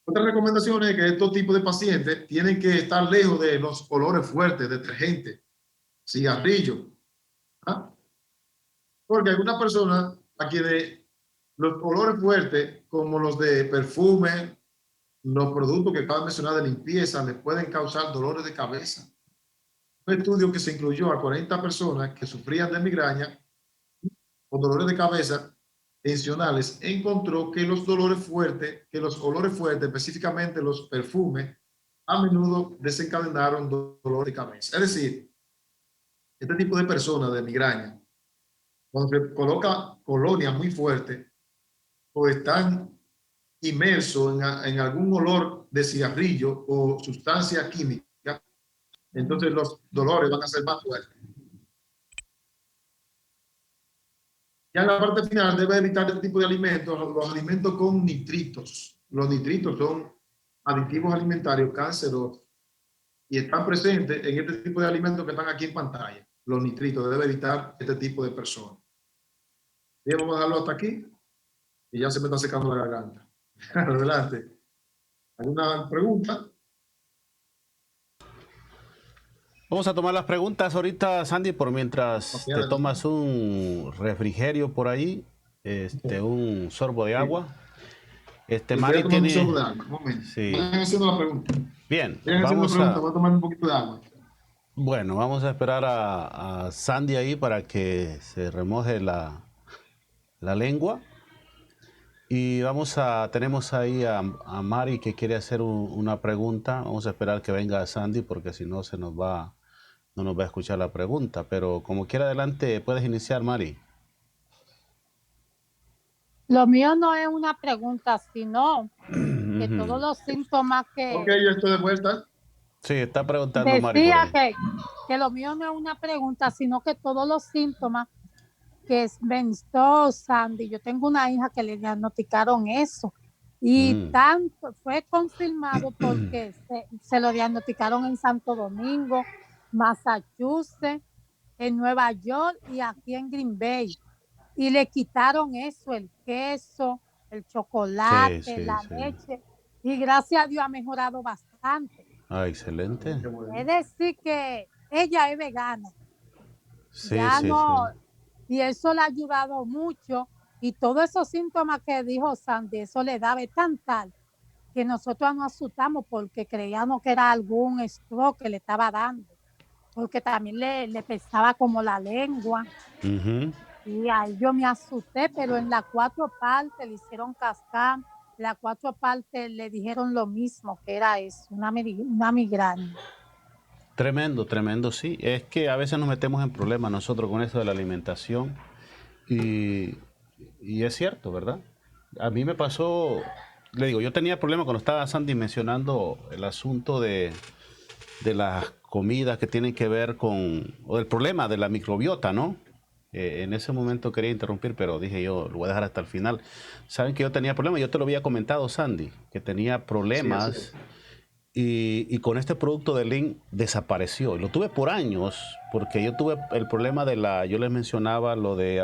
Otra recomendación es que estos tipos de pacientes tienen que estar lejos de los olores fuertes, detergentes, cigarrillos. Porque algunas personas a quienes los olores fuertes, como los de perfume, los productos que acabo de mencionar de limpieza, les pueden causar dolores de cabeza. estudio que se incluyó a 40 personas que sufrían de migraña o dolores de cabeza tensionales, encontró que los dolores fuertes, que los olores fuertes, específicamente los perfumes, a menudo desencadenaron dolor de cabeza. Es decir, este tipo de personas de migraña, cuando se coloca colonia muy fuerte o están inmersos en algún olor de cigarrillo o sustancia química, entonces los dolores van a ser más fuertes. Ya en la parte final debe evitar este tipo de alimentos, los alimentos con nitritos. Los nitritos son aditivos alimentarios cancerosos y están presentes en este tipo de alimentos que están aquí en pantalla. Los nitritos, debe evitar este tipo de personas. Bien, vamos a dejarlo hasta aquí y ya se me está secando la garganta. Adelante. ¿Alguna pregunta? Vamos a tomar las preguntas ahorita, Sandy, por mientras Ok, te tomas un refrigerio por ahí, un sorbo de sí. agua. Voy Mari a tomar un tiene, sorbo de agua. Un momento. sí. Vayan haciendo la pregunta. Bien, Vayan haciendo la pregunta. Voy a tomar un poquito de agua. bueno, vamos a esperar a Sandy ahí para que se remoje la lengua. Y tenemos ahí a Mari que quiere hacer una pregunta. Vamos a esperar que venga Sandy porque si no no nos va a escuchar la pregunta. Pero como quiera adelante, puedes iniciar, Mari. Lo mío no es una pregunta, sino que todos los síntomas Ok, que ya estoy de vuelta. Sí, está preguntando Mari por decía ahí. que lo mío no es una pregunta, sino que todos los síntomas que mencionó Sandy, yo tengo una hija que le diagnosticaron eso y tanto fue confirmado porque se lo diagnosticaron en Santo Domingo, Massachusetts, en Nueva York y aquí en Green Bay. Y le quitaron eso, el queso, el Sí, chocolate, sí, la sí. leche, y gracias a Dios ha mejorado bastante. Ah, excelente. Qué bueno. Es decir, que ella es vegana, Sí, ya sí, sí. no, y eso le ha ayudado mucho. Y todos esos síntomas que dijo Sandy, eso le daba tan tal que nosotros nos asustamos porque creíamos que era algún stroke que le estaba dando, porque también le pesaba como la lengua. Ujú. Y ahí yo me asusté, pero en las 4 partes le hicieron cascar, las 4 partes le dijeron lo mismo, que era eso, una migraña. Tremendo, tremendo, sí. Es que a veces nos metemos en problemas nosotros con eso de la alimentación y, y es cierto, ¿verdad? A mí me pasó, le digo, yo tenía problemas cuando estaba Sandy mencionando el asunto de las comidas que tienen que ver o el problema de la microbiota, ¿no? En ese momento quería interrumpir, pero dije yo, lo voy a dejar hasta el final. Saben que yo tenía problemas, yo te lo había comentado, Sandy, que tenía Sí, así problemas es. y con este producto de Link desapareció. Y lo tuve por años, porque yo tuve el problema yo les mencionaba lo de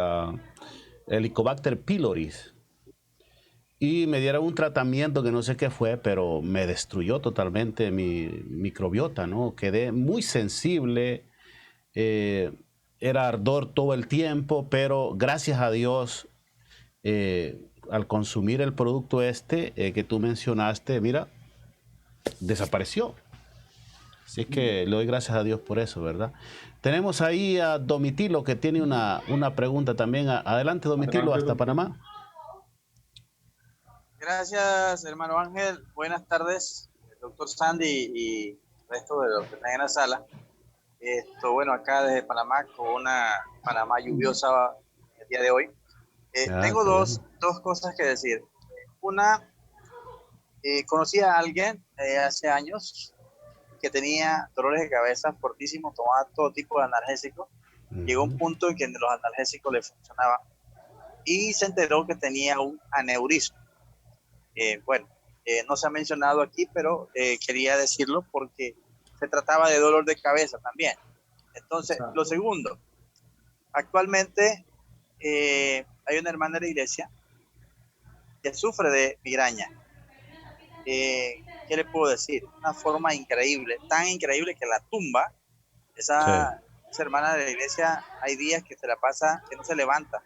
Helicobacter pylori. Y me dieron un tratamiento que no sé qué fue, pero me destruyó totalmente mi microbiota, ¿no? Quedé muy sensible, era ardor todo el tiempo, pero gracias a Dios, al consumir el producto que tú mencionaste, mira, desapareció. Así que le doy gracias a Dios por eso, ¿verdad? Tenemos ahí a Domitilo que tiene una pregunta también. Adelante, Domitilo, Adelante, hasta doctor. Panamá. Gracias, hermano Ángel. Buenas tardes, doctor Sandy y el resto de los que están en la sala. Bueno, acá desde Panamá, con una Panamá lluviosa el día de hoy. Ah, Tengo qué bueno. dos cosas que decir. Una, conocí a alguien hace años que tenía dolores de cabeza fortísimos, tomaba todo tipo de analgésicos. Llegó un punto en que los analgésicos le funcionaban y se enteró que tenía un aneurisma. Bueno, no se ha mencionado aquí, pero quería decirlo porque se trataba de dolor de cabeza también. Entonces, lo segundo, actualmente hay una hermana de la iglesia que sufre de migraña. ¿Qué le puedo decir? Una forma increíble, tan increíble que la tumba, Sí. esa hermana de la iglesia, hay días que se la pasa, que no se levanta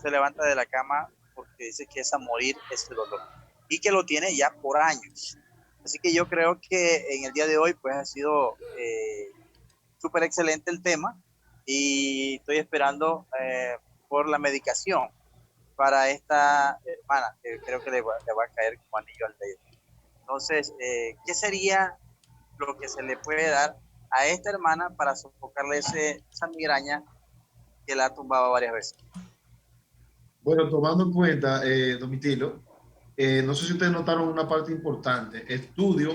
de la cama porque dice que es a morir ese dolor y que lo tiene ya por años. Así que yo creo que en el día de hoy pues ha sido súper excelente el tema y estoy esperando por la medicación para esta hermana, que creo que le va a caer como anillo al dedo. Entonces, ¿qué sería lo que se le puede dar a esta hermana para sofocarle esa migraña que la ha tumbado varias veces? Bueno, tomando en cuenta, Domitilo, no sé si ustedes notaron una parte importante. Estudios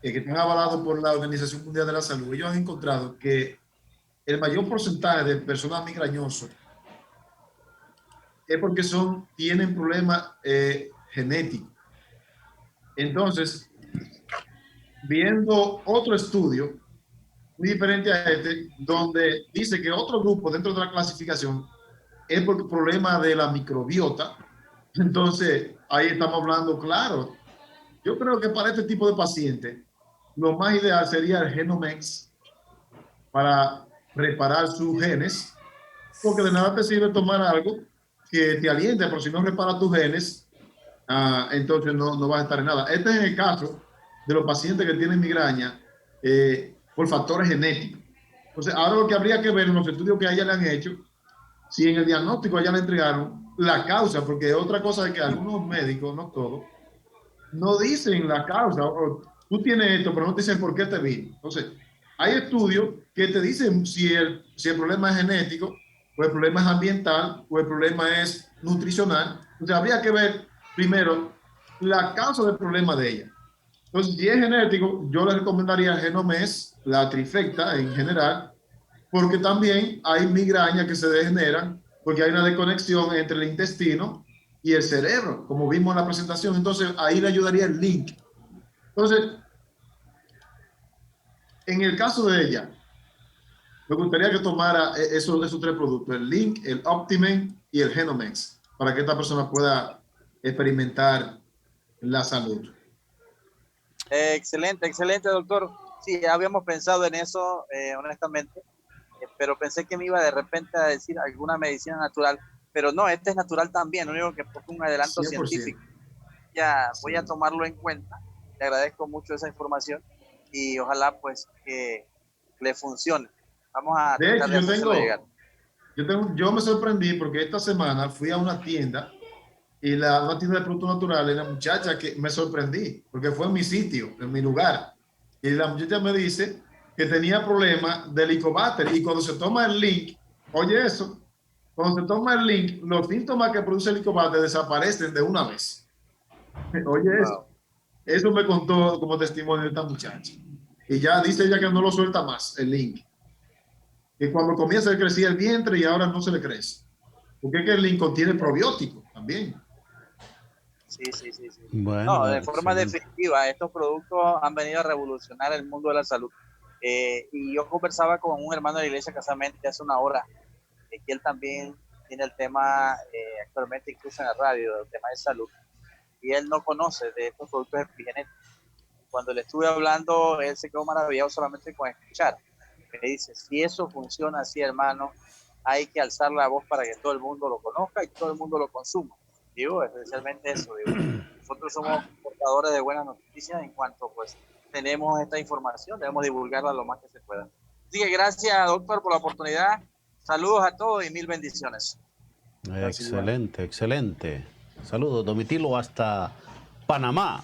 que están avalados por la Organización Mundial de la Salud, ellos han encontrado que el mayor porcentaje de personas migrañosas es porque tienen problemas genéticos. Entonces, viendo otro estudio muy diferente a este, donde dice que otro grupo dentro de la clasificación es por el problema de la microbiota. Entonces, ahí estamos hablando claro. Yo creo que para este tipo de pacientes, lo más ideal sería el Genomex para reparar sus genes, porque de nada te sirve tomar algo que te aliente, pero si no repara tus genes, entonces no vas a estar en nada. Este es el caso de los pacientes que tienen migraña por factores genéticos. Entonces, ahora lo que habría que ver en los estudios que a ella le han hecho, si en el diagnóstico ya le entregaron la causa, porque otra cosa es que algunos médicos, no todos, no dicen la causa. O, tú tienes esto, pero no te dicen por qué te vino. Entonces, hay estudios que te dicen si el problema es genético, o el problema es ambiental, o el problema es nutricional. Entonces, habría que ver primero la causa del problema de ella. Entonces, si es genético, yo le recomendaría el Genomés, la trifecta en general, porque también hay migrañas que se degeneran porque hay una desconexión entre el intestino y el cerebro, como vimos en la presentación. Entonces, ahí le ayudaría el link. Entonces, en el caso de ella, me gustaría que tomara esos tres productos, el Link, el Optimen y el Genomex, para que esta persona pueda experimentar la salud. Excelente, excelente, doctor. Sí, habíamos pensado en eso, honestamente, pero pensé que me iba de repente a decir alguna medicina natural, pero no, este es natural también, lo único que es un adelanto 100%. científico. Ya voy a tomarlo en cuenta, le agradezco mucho esa información y ojalá pues que le funcione. Vamos a De hecho, tratar de hacérselo llegar. yo me sorprendí porque esta semana fui a una tienda y una tienda de productos naturales, la muchacha que me sorprendí, porque fue en mi sitio, en mi lugar, y la muchacha me dice que tenía problemas de Helicobacter, y cuando se toma el Link, oye eso, cuando se toma el Link, los síntomas que produce el Helicobacter desaparecen de una vez. Oye eso me contó como testimonio de esta muchacha. Y ya dice ella que no lo suelta más, el Link. Que cuando comienza a crecer el vientre y ahora no se le crece. Porque es que el Link contiene probióticos también. Sí. Bueno, no, de forma definitiva, estos productos han venido a revolucionar el mundo de la salud. Y yo conversaba con un hermano de la iglesia casualmente hace una hora, que él también tiene el tema, actualmente incluso en la radio, el tema de salud, y él no conoce de estos productos epigenéticos. Cuando le estuve hablando, él se quedó maravillado solamente con escuchar. Me dice, si eso funciona así, hermano, hay que alzar la voz para que todo el mundo lo conozca y todo el mundo lo consuma. Digo, especialmente eso, digo. Nosotros somos portadores de buenas noticias en cuanto pues tenemos esta información, debemos divulgarla lo más que se pueda. Así que gracias, doctor, por la oportunidad. Saludos a todos y mil bendiciones. Excelente, excelente. Saludos, Domitilo, hasta Panamá.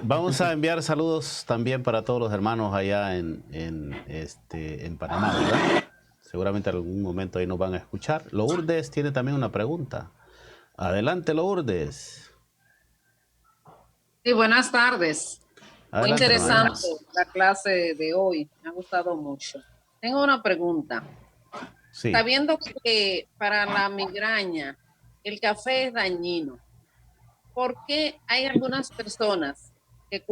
Vamos a enviar saludos también para todos los hermanos allá en Panamá, ¿verdad? Seguramente en algún momento ahí nos van a escuchar. Lourdes tiene también una pregunta. Adelante, Lourdes. Sí, buenas tardes. Muy Adelante, interesante hermana. la clase de hoy. Me ha gustado mucho. Tengo una pregunta. Sí. Sabiendo que para la migraña el café es dañino, ¿por qué hay algunas personas que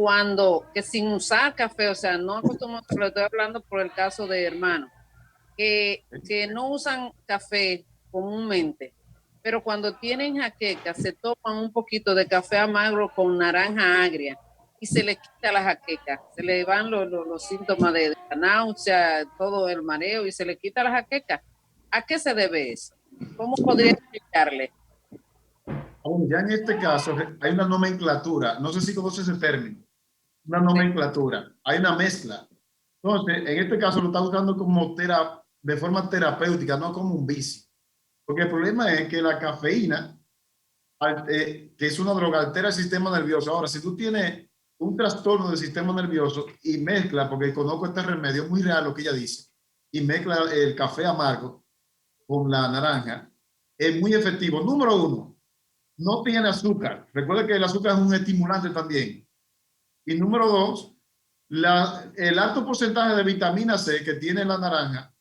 sin usar café, o sea, no acostumbrado, lo estoy hablando por el caso de hermano, que no usan café comúnmente, pero cuando tienen jaqueca se toman un poquito de café amargo con naranja agria y se le quita la jaqueca, se le van los síntomas de la náusea, todo el mareo y se le quita la jaqueca? ¿A qué se debe eso? ¿Cómo podría explicarle? Bueno, ya en este caso hay una nomenclatura, no sé si conoces ese término, una nomenclatura, hay una mezcla Entonces, en este caso lo está usando como de forma terapéutica, no como un vicio. Porque el problema es que la cafeína, que es una droga, altera el sistema nervioso. Ahora, si tú tienes un trastorno del sistema nervioso y mezcla, porque conozco este remedio, es muy real lo que ella dice, y mezcla el café amargo con la naranja, es muy efectivo. Número uno, no tiene azúcar. Recuerda que el azúcar es un estimulante también. Y número dos, el alto porcentaje de vitamina C que tiene la naranja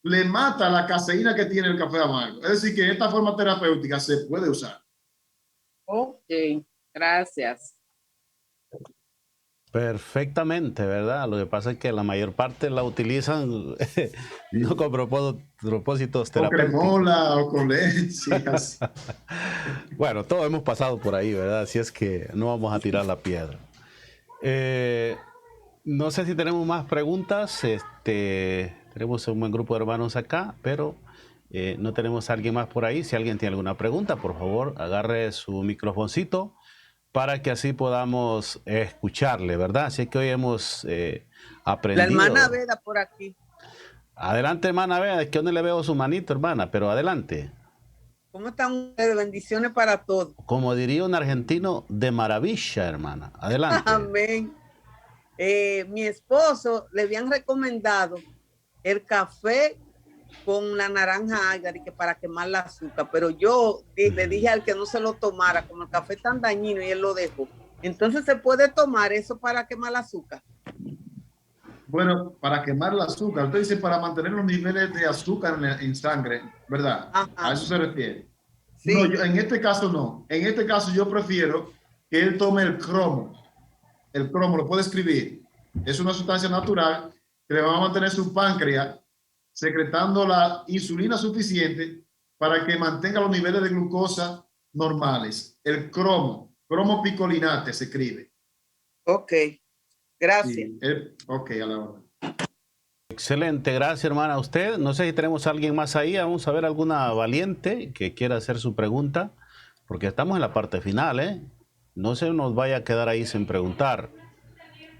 le mata la caseína que tiene el café amargo. Es decir, que esta forma terapéutica se puede usar. Ok, gracias. Perfectamente, ¿verdad? Lo que pasa es que la mayor parte la utilizan no con propósitos Con terapéuticos. cremola o con leche. Bueno, todos hemos pasado por ahí, ¿verdad? Así es que no vamos a tirar la piedra. No sé si tenemos más preguntas. Tenemos un buen grupo de hermanos acá, pero no tenemos a alguien más por ahí. Si alguien tiene alguna pregunta, por favor, agarre su microfoncito para que así podamos escucharle, ¿verdad? Así que hoy hemos aprendido. La hermana Veda por aquí. Adelante, hermana Veda. Es que yo no le veo su manito, hermana, pero adelante. ¿Cómo están ustedes? Bendiciones para todos. Como diría un argentino, de maravilla, hermana. Adelante. Amén. Mi esposo le habían recomendado el café con la naranja agria que para quemar la azúcar, pero yo le dije al que no se lo tomara, como el café es tan dañino, y él lo dejó. Entonces, ¿se puede tomar eso para quemar el azúcar? Bueno, para quemar el azúcar. Usted dice para mantener los niveles de azúcar en sangre, ¿verdad? Ajá. A eso se refiere. Sí. No, en este caso no. En este caso yo prefiero que él tome el cromo. El cromo lo puede escribir. Es una sustancia natural que le va a mantener su páncreas secretando la insulina suficiente para que mantenga los niveles de glucosa normales. El cromo picolinate se escribe. Ok, gracias. Sí, ok, a la hora. Excelente, gracias, hermana. A usted, no sé si tenemos a alguien más ahí. Vamos a ver alguna valiente que quiera hacer su pregunta, porque estamos en la parte final, ¿eh? No se nos vaya a quedar ahí sin preguntar.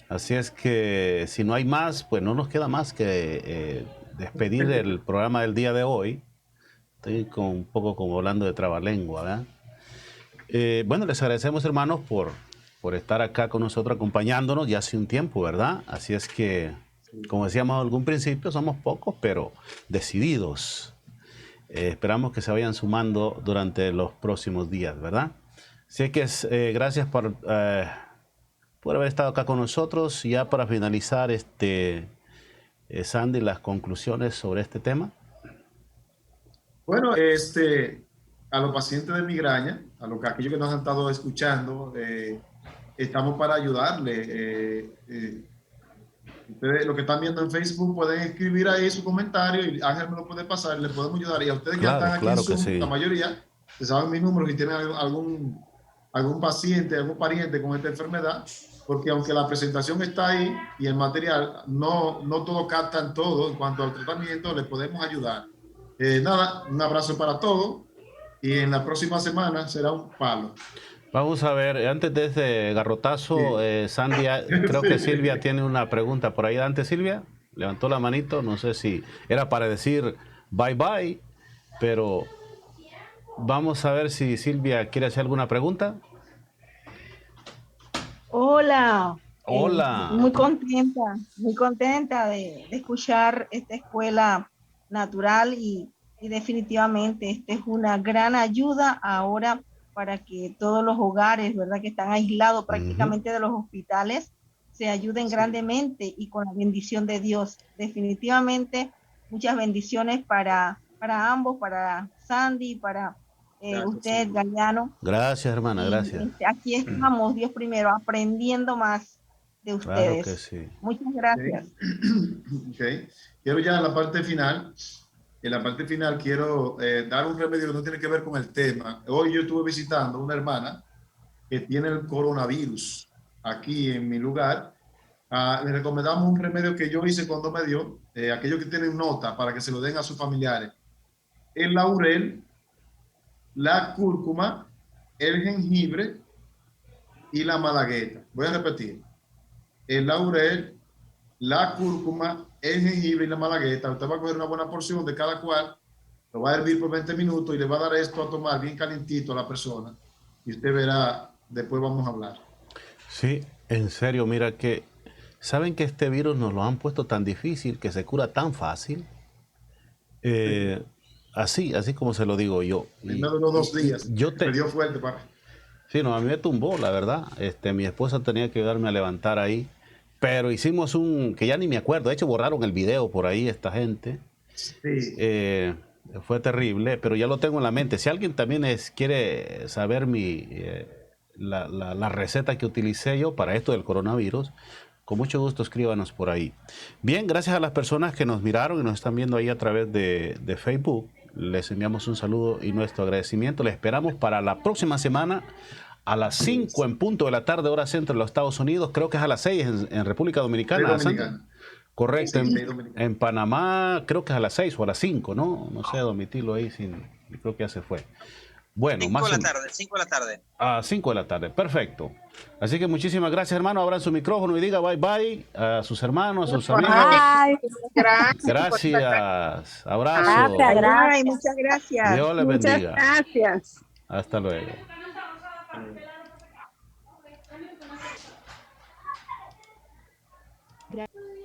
Así es que si no hay más, pues no nos queda más que despedir el programa del día de hoy. Estoy un poco como hablando de trabalengua, ¿verdad? Bueno, les agradecemos, hermanos, por estar acá con nosotros acompañándonos ya hace un tiempo, ¿verdad? Así es que, como decíamos al algún principio, somos pocos, pero decididos. Esperamos que se vayan sumando durante los próximos días, ¿verdad? Así que gracias por haber estado acá con nosotros. Ya para finalizar, Sandy, las conclusiones sobre este tema. Bueno, a los pacientes de migraña, aquellos que nos han estado escuchando, estamos para ayudarle. Ustedes, lo que están viendo en Facebook, pueden escribir ahí su comentario y Ángel me lo puede pasar, le podemos ayudar. Y a ustedes que están aquí en Zoom, sí. La mayoría, que saben mi número, si tienen algún paciente, algún pariente con esta enfermedad, porque aunque la presentación está ahí y el material, no todos captan todo en cuanto al tratamiento, les podemos ayudar. Nada, un abrazo para todos y en la próxima semana será un palo. Vamos a ver, antes de ese garrotazo, sí. Sandy, creo que Silvia tiene una pregunta por ahí. Adelante, Silvia, levantó la manito, no sé si era para decir bye bye, pero vamos a ver si Silvia quiere hacer alguna pregunta. Hola. Hola. Muy contenta de escuchar esta escuela natural y definitivamente esta es una gran ayuda ahora para que todos los hogares, ¿verdad?, que están aislados prácticamente de los hospitales, se ayuden grandemente y con la bendición de Dios. Definitivamente, muchas bendiciones para ambos, para Sandy, para usted, Galeano. Gracias, hermana, gracias. Aquí estamos, Dios primero, aprendiendo más de ustedes. Claro que sí. Muchas gracias. Okay. Quiero ya en la parte final. En la parte final quiero dar un remedio que no tiene que ver con el tema. Hoy yo estuve visitando una hermana que tiene el coronavirus aquí en mi lugar. Le recomendamos un remedio que yo hice cuando me dio, aquellos que tienen nota para que se lo den a sus familiares. El laurel, la cúrcuma, el jengibre y la malagueta. Voy a repetir. El laurel, la cúrcuma, el jengibre y la malagueta. Usted va a coger una buena porción de cada cual, lo va a hervir por 20 minutos y le va a dar esto a tomar bien calentito a la persona. Y usted verá, después vamos a hablar. Sí, en serio, mira que, ¿saben que este virus nos lo han puesto tan difícil, que se cura tan fácil? Así como se lo digo yo. En menos de unos 2 días. Me dio fuerte, para. Sí, no, a mí me tumbó, la verdad. Mi esposa tenía que ayudarme a levantar ahí. Pero hicimos que ya ni me acuerdo. De hecho, borraron el video por ahí esta gente. Sí. Fue terrible, pero ya lo tengo en la mente. Si alguien también quiere saber la receta que utilicé yo para esto del coronavirus, con mucho gusto escríbanos por ahí. Bien, gracias a las personas que nos miraron y nos están viendo ahí a través de Facebook. Les enviamos un saludo y nuestro agradecimiento. Les esperamos para la próxima semana a las 5 en punto de la tarde, hora centro de los Estados Unidos. Creo que es a las 6 en República Dominicana. Correcto. Sí, en Panamá creo que es a las 6 o a las 5, ¿no? No sé, Domitilo ahí, creo que ya se fue. Bueno, 5 de la tarde, 5 de la tarde. A 5 de la tarde, perfecto. Así que muchísimas gracias, hermano. Abran su micrófono y diga bye bye a sus hermanos, a sus amigos. Bye. Gracias. Abrazo. Gracias. Muchas gracias. Dios les bendiga. Gracias. Hasta luego. Gracias.